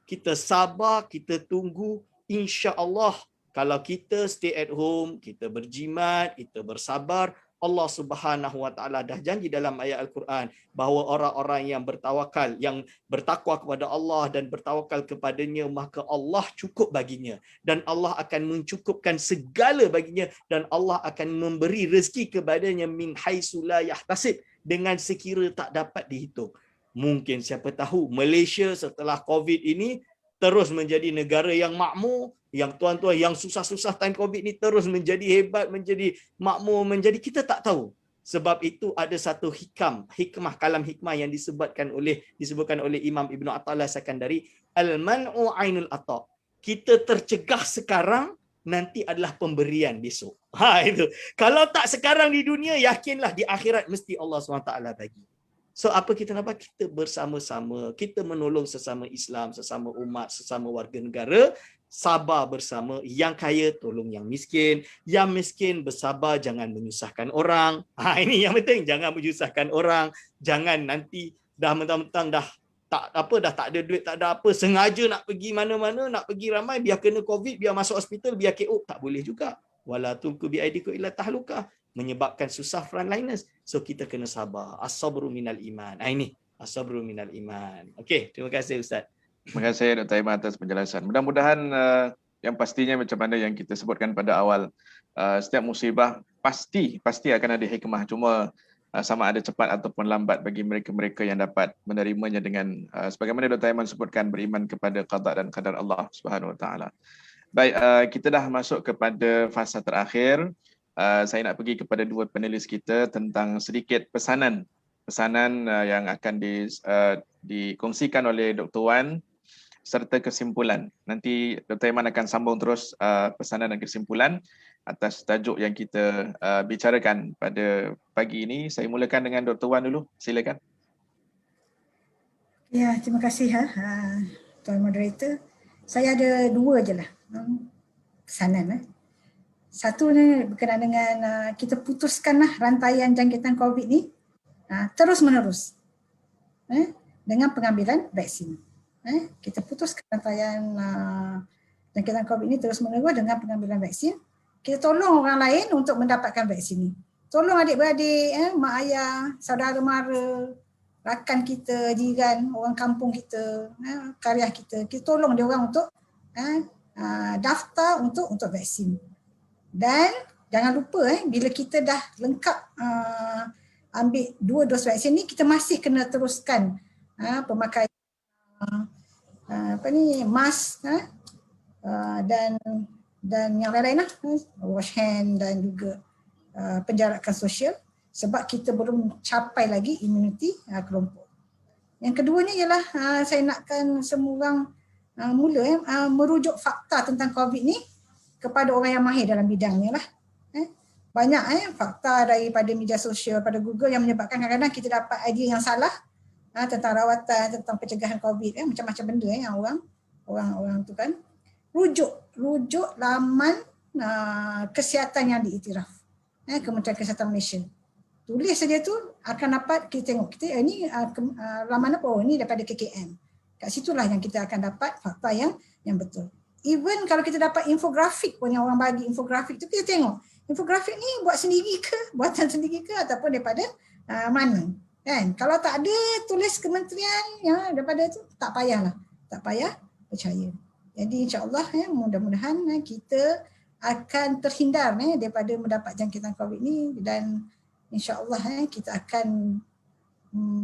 kita sabar, kita tunggu. Insya-Allah kalau kita stay at home, kita berjimat, kita bersabar, Allah Subhanahu Wa Taala dah janji dalam ayat Al-Quran bahawa orang-orang yang bertawakal, yang bertakwa kepada Allah dan bertawakal kepadanya, maka Allah cukup baginya dan Allah akan mencukupkan segala baginya dan Allah akan memberi rezeki kepadanya min haitsu la yahtasib, dengan sekira tak dapat dihitung. Mungkin siapa tahu Malaysia setelah COVID ini terus menjadi negara yang makmur, yang tuan-tuan yang susah-susah time COVID ni terus menjadi hebat, menjadi makmur, menjadi kita tak tahu. Sebab itu ada satu hikmah kalam hikmah yang disebutkan oleh Imam Ibn Athaillah Sakandari, al-man'u ainul ata. Kita tercegah sekarang, nanti adalah pemberian besok. Itu. Kalau tak sekarang di dunia, yakinlah di akhirat mesti Allah SWT bagi. So apa kita nak buat? Kita bersama-sama, kita menolong sesama Islam, sesama umat, sesama warga negara, sabar bersama. Yang kaya tolong yang miskin, yang miskin bersabar, jangan menyusahkan orang. Ini yang penting, jangan menyusahkan orang. Jangan nanti dah mentang-mentang dah tak ada duit, tak ada apa, sengaja nak pergi mana-mana, nak pergi ramai, biar kena COVID, biar masuk hospital, biar KO, tak boleh juga. Wala tulku biaidikum ila tahlukah, menyebabkan susah frontliners. So kita kena sabar. As-sabru minal iman. Ini as-sabru minal iman. Okey, terima kasih Ustaz. Terima kasih Dr. Iman atas penjelasan. Mudah-mudahan yang pastinya macam mana yang kita sebutkan pada awal, setiap musibah pasti akan ada hikmah. Cuma sama ada cepat ataupun lambat bagi mereka-mereka yang dapat menerimanya dengan sebagaimana Dr. Iman sebutkan, beriman kepada qada dan qadar Allah Subhanahu Wa Taala. Baik, kita dah masuk kepada fasa terakhir. Saya nak pergi kepada dua panelis kita tentang sedikit pesanan yang akan dikongsikan oleh Dr. Wan serta kesimpulan. Nanti Dr. Iman akan sambung terus pesanan dan kesimpulan atas tajuk yang kita bicarakan pada pagi ini. Saya mulakan dengan Dr. Wan dulu. Silakan. Ya, terima kasih Tuan Moderator. Saya ada dua je lah pesanan. Satu ni berkenaan dengan kita putuskanlah rantaian jangkitan COVID ni terus menerus dengan pengambilan vaksin. Kita putuskan rantaian jangkitan COVID ni terus menerus dengan pengambilan vaksin. Kita tolong orang lain untuk mendapatkan vaksin ni. Tolong adik-beradik, mak ayah, saudara mara, rakan kita, jiran, orang kampung kita, karya kita. Kita tolong dia orang untuk daftar untuk vaksin. Dan jangan lupa bila kita dah lengkap ambil 2 dos vaksin ni, kita masih kena teruskan pemakaian mask dan yang lain-lain wash hand dan juga penjarakan sosial, sebab kita belum capai lagi imuniti kelompok. Yang keduanya ialah saya nakkan semua orang merujuk fakta tentang COVID ni kepada orang yang mahir dalam bidangnya lah. Banyak fakta daripada media sosial, pada Google yang menyebabkan kadang-kadang kita dapat idea yang salah tentang rawatan, tentang pencegahan COVID, macam-macam benda yang orang tu kan. Rujuk laman kesihatan yang diiktiraf, Kementerian Kesihatan Malaysia. Tulis saja tu akan dapat kita tengok kita ni laman apa, ni daripada KKM. Kat situlah yang kita akan dapat fakta yang betul. Even kalau kita dapat infografik pun, yang orang bagi infografik tu, kita tengok infografik ni buatan sendiri ke ataupun daripada mana, kan? Kalau tak ada tulis kementerian daripada tu, tak payah percaya. Jadi insya-Allah mudah-mudahan kita akan terhindar daripada mendapat jangkitan COVID ni, dan insya-Allah kita akan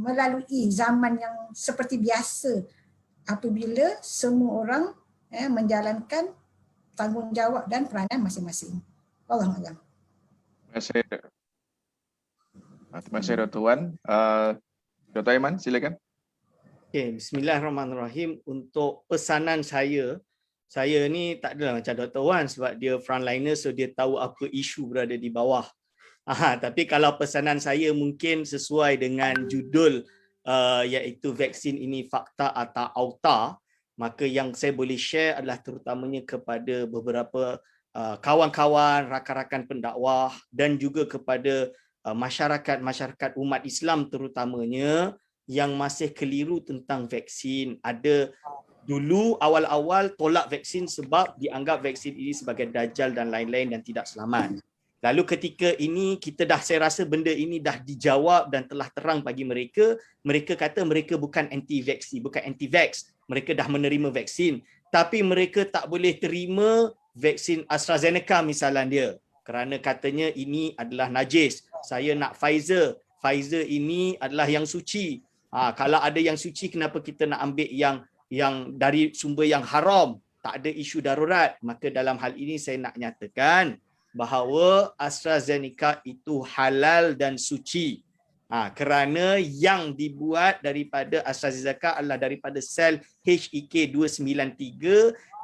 melalui zaman yang seperti biasa apabila semua orang menjalankan tanggungjawab dan peranan masing-masing. Wallahualam. Terima kasih Dr. Wan. Dr. Aiman, silakan. Okay, bismillahirrahmanirrahim. Untuk pesanan saya ni tak adalah macam Dr. Wan sebab dia frontliner, so dia tahu apa isu berada di bawah. Tapi kalau pesanan saya mungkin sesuai dengan judul iaitu vaksin ini fakta atau auta, maka yang saya boleh share adalah terutamanya kepada beberapa kawan-kawan, rakan-rakan pendakwah dan juga kepada masyarakat umat Islam terutamanya yang masih keliru tentang vaksin. Ada dulu awal-awal tolak vaksin sebab dianggap vaksin ini sebagai dajal dan lain-lain dan tidak selamat. Lalu ketika ini saya rasa benda ini dah dijawab dan telah terang bagi mereka. Mereka kata mereka bukan anti-vaksin, bukan anti-vax. Mereka dah menerima vaksin, tapi mereka tak boleh terima vaksin AstraZeneca misalnya dia, kerana katanya ini adalah najis. Saya nak Pfizer ini adalah yang suci. Kalau ada yang suci, kenapa kita nak ambil yang dari sumber yang haram, tak ada isu darurat, maka dalam hal ini saya nak nyatakan bahawa AstraZeneca itu halal dan suci. Kerana yang dibuat daripada AstraZeneca adalah daripada sel HEK293,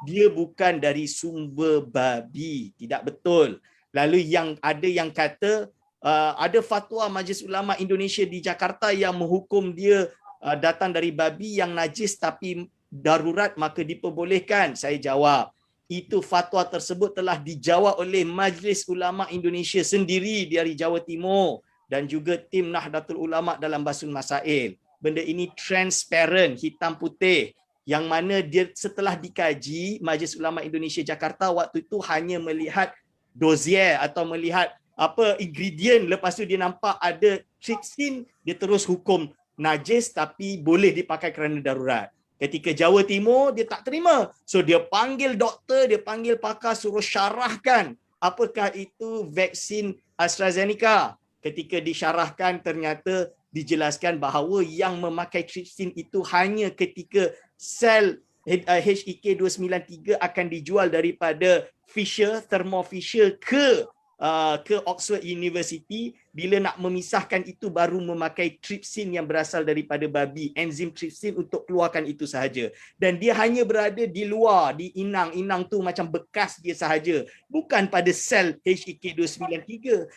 dia bukan dari sumber babi. Tidak betul. Lalu ada yang kata ada fatwa Majlis Ulama Indonesia di Jakarta yang menghukum dia datang dari babi yang najis tapi darurat maka diperbolehkan. Saya jawab, itu fatwa tersebut telah dijawab oleh Majlis Ulama Indonesia sendiri dari Jawa Timur dan juga tim Nahdlatul Ulama dalam Basul Masail. Benda ini transparent, hitam putih, yang mana dia setelah dikaji, Majlis Ulama Indonesia Jakarta waktu itu hanya melihat dozier atau melihat ingredient, lepas tu dia nampak ada trypsin, dia terus hukum najis tapi boleh dipakai kerana darurat. Ketika Jawa Timur, dia tak terima. So dia panggil doktor, dia panggil pakar, suruh syarahkan apakah itu vaksin AstraZeneca. Ketika disyarahkan, ternyata dijelaskan bahawa yang memakai trypsin itu hanya ketika sel HEK293 akan dijual daripada Thermo Fisher ke Oxford University. Bila nak memisahkan itu baru memakai trypsin yang berasal daripada babi, enzim trypsin untuk keluarkan itu sahaja. Dan dia hanya berada di luar, di inang tu macam bekas dia sahaja, bukan pada sel HEK293.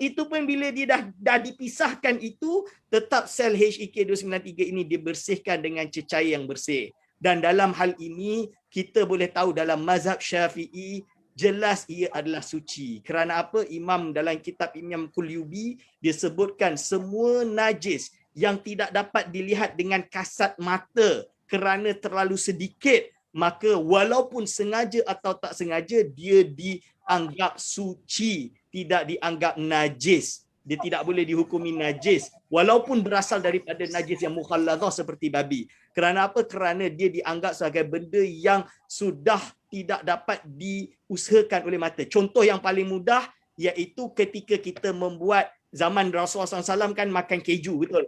Itu pun bila dia dah dipisahkan itu, tetap sel HEK293 ini dibersihkan dengan cecair yang bersih. Dan dalam hal ini kita boleh tahu dalam mazhab Syafi'i jelas ia adalah suci. Kerana apa? Imam dalam kitab Imam Qulyubi dia sebutkan semua najis yang tidak dapat dilihat dengan kasat mata kerana terlalu sedikit, maka walaupun sengaja atau tak sengaja dia dianggap suci, tidak dianggap najis. Dia tidak boleh dihukumi najis walaupun berasal daripada najis yang mukhalladzah seperti babi. Kerana apa? Kerana dia dianggap sebagai benda yang sudah tidak dapat diusahakan oleh mata. Contoh yang paling mudah iaitu ketika kita membuat zaman Rasulullah SAW kan makan keju, betul?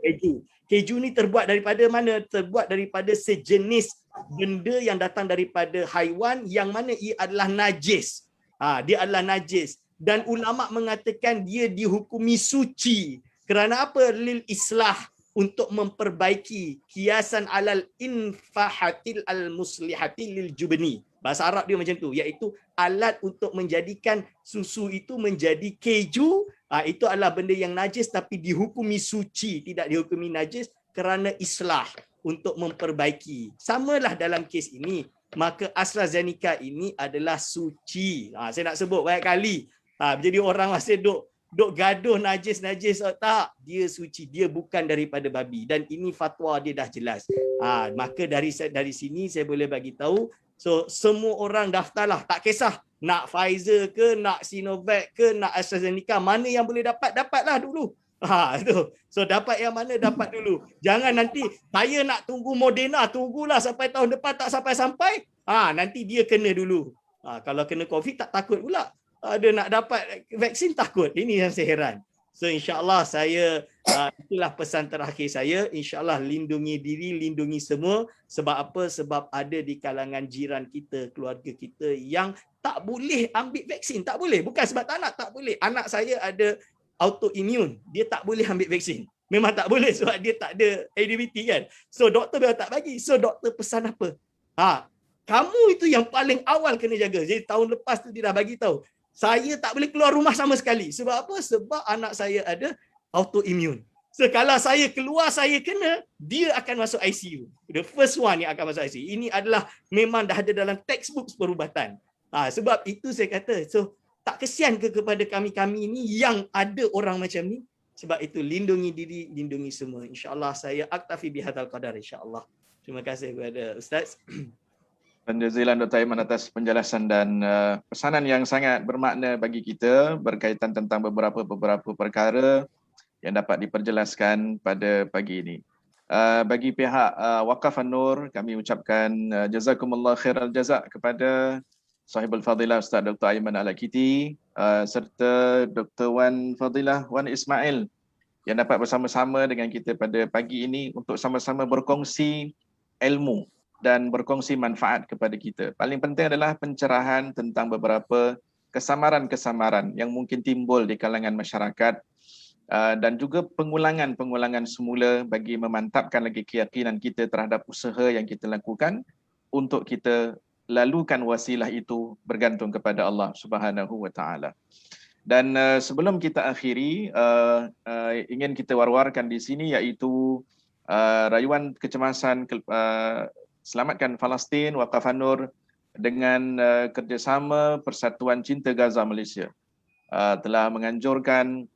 Keju ni terbuat daripada mana? Terbuat daripada sejenis benda yang datang daripada haiwan yang mana ia adalah najis. Dia adalah najis. Dan ulama mengatakan dia dihukumi suci. Kerana apa? Lil islah, untuk memperbaiki, kiasan alal infahatil al muslihati lil jubni. Bahasa Arab dia macam tu, iaitu alat untuk menjadikan susu itu menjadi keju. Itu adalah benda yang najis tapi dihukumi suci, tidak dihukumi najis kerana islah, untuk memperbaiki. Samalah dalam kes ini, maka AstraZeneca ini adalah suci. Saya nak sebut banyak kali. Jadi orang masih duk gaduh najis, tak, dia suci, dia bukan daripada babi, dan ini fatwa dia dah jelas. Maka dari sini saya boleh bagi tahu, so semua orang daftarlah, tak kisah nak Pfizer ke, nak Sinovac ke, nak AstraZeneca, mana yang boleh dapatlah dulu. Tu. So dapat yang mana dapat dulu. Jangan nanti saya nak tunggu Moderna, tunggulah sampai tahun depan tak sampai-sampai. Nanti dia kena dulu. Kalau kena COVID tak takut pula. Dia nak dapat vaksin takut. Ini yang saya heran. So insyaAllah saya, itulah pesan terakhir saya. InsyaAllah lindungi diri, lindungi semua. Sebab apa? Sebab ada di kalangan jiran kita, keluarga kita yang tak boleh ambil vaksin. Tak boleh. Bukan sebab tak nak, tak boleh. Anak saya ada autoimmune. Dia tak boleh ambil vaksin. Memang tak boleh sebab dia tak ada ADVT kan. So doktor memang tak bagi. So doktor pesan apa? Kamu itu yang paling awal kena jaga. Jadi tahun lepas tu dia dah bagi tahu. Saya tak boleh keluar rumah sama sekali. Sebab apa? Sebab anak saya ada autoimmune. So kalau saya keluar, saya kena, dia akan masuk ICU. The first one yang akan masuk ICU. Ini adalah memang dah ada dalam textbook perubatan. Sebab itu saya kata, so tak kesian kepada kami-kami ini yang ada orang macam ni? Sebab itu lindungi diri, lindungi semua. InsyaAllah saya aktafi bihadzal qadar insyaAllah. Terima kasih kepada Ustaz. Dan jazilan Dr. Aiman atas penjelasan dan pesanan yang sangat bermakna bagi kita berkaitan tentang beberapa perkara yang dapat diperjelaskan pada pagi ini. Bagi pihak Waqaf An-Nur, kami ucapkan jazakumullah khairal jazak kepada Sahibul Fadilah Ustaz Dr. Aiman Al-Akiti serta Dr. Wan Fadilah Wan Ismail yang dapat bersama-sama dengan kita pada pagi ini untuk sama-sama berkongsi ilmu dan berkongsi manfaat kepada kita. Paling penting adalah pencerahan tentang beberapa kesamaran-kesamaran yang mungkin timbul di kalangan masyarakat, dan juga pengulangan semula bagi memantapkan lagi keyakinan kita terhadap usaha yang kita lakukan untuk kita lalukan wasilah itu bergantung kepada Allah Subhanahu wa taala. Dan sebelum kita akhiri, ingin kita war-warkan di sini iaitu rayuan kecemasan Selamatkan Palestin Waqaf An-Nur dengan kerjasama Persatuan Cinta Gaza Malaysia telah menganjurkan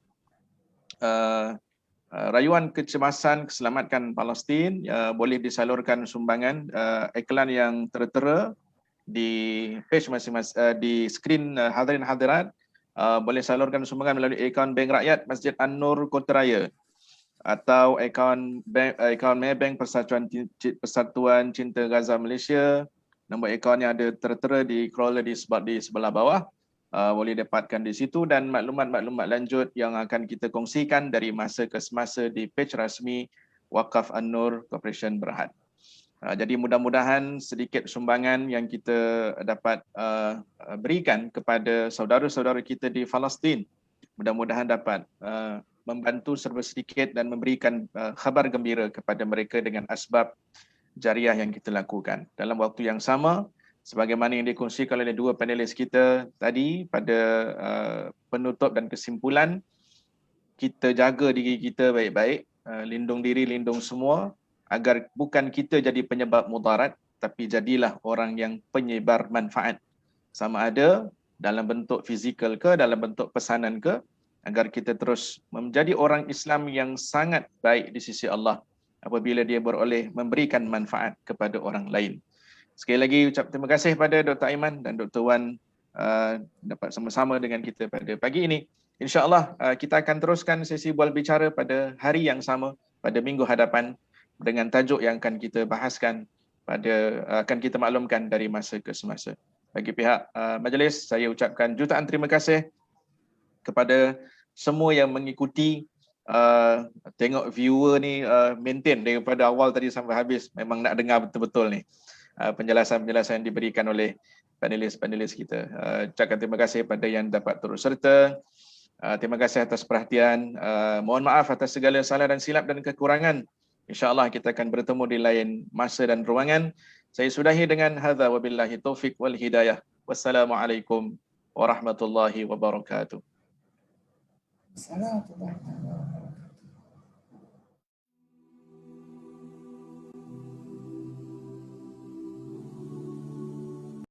rayuan kecemasan Selamatkan Palestin. Boleh disalurkan sumbangan iklan yang tertera di page masing-masing, di skrin hadirin hadirat. Boleh salurkan sumbangan melalui akaun Bank Rakyat Masjid An-Nur Kota Raya atau akaun Maybank Persatuan Cinta Gaza Malaysia. Nombor akaunnya ada tertera di crawler di sebelah bawah. Boleh dapatkan di situ, dan maklumat-maklumat lanjut yang akan kita kongsikan dari masa ke semasa di page rasmi Waqaf An-Nur Corporation Berhad. Jadi mudah-mudahan sedikit sumbangan yang kita dapat berikan kepada saudara-saudara kita di Palestin, mudah-mudahan dapat membantu serba sedikit dan memberikan khabar gembira kepada mereka dengan asbab jariah yang kita lakukan. Dalam waktu yang sama, sebagaimana yang dikongsikan oleh dua panelis kita tadi pada penutup dan kesimpulan, kita jaga diri kita baik-baik, lindung diri, lindung semua, agar bukan kita jadi penyebab mudarat, tapi jadilah orang yang penyebar manfaat. Sama ada dalam bentuk fizikal ke, dalam bentuk pesanan ke, agar kita terus menjadi orang Islam yang sangat baik di sisi Allah apabila dia beroleh memberikan manfaat kepada orang lain. Sekali lagi ucap terima kasih pada Dr. Aiman dan Dr. Wan dapat sama-sama dengan kita pada pagi ini. InsyaAllah kita akan teruskan sesi bual bicara pada hari yang sama pada minggu hadapan dengan tajuk yang akan kita bahaskan akan kita maklumkan dari masa ke semasa. Bagi pihak majlis, saya ucapkan jutaan terima kasih kepada semua yang mengikuti. Tengok viewer ni maintain daripada awal tadi sampai habis, memang nak dengar betul-betul ni penjelasan-penjelasan yang diberikan oleh panelis-panelis kita. Ucapkan terima kasih pada yang dapat turut serta. Terima kasih atas perhatian. Mohon maaf atas segala salah dan silap dan kekurangan. InsyaAllah kita akan bertemu di lain masa dan ruangan. Saya sudahi dengan hadza wabillahi taufiq wal hidayah. Wassalamualaikum warahmatullahi wabarakatuh. Assalamualaikum warahmatullahi wabarakatuh.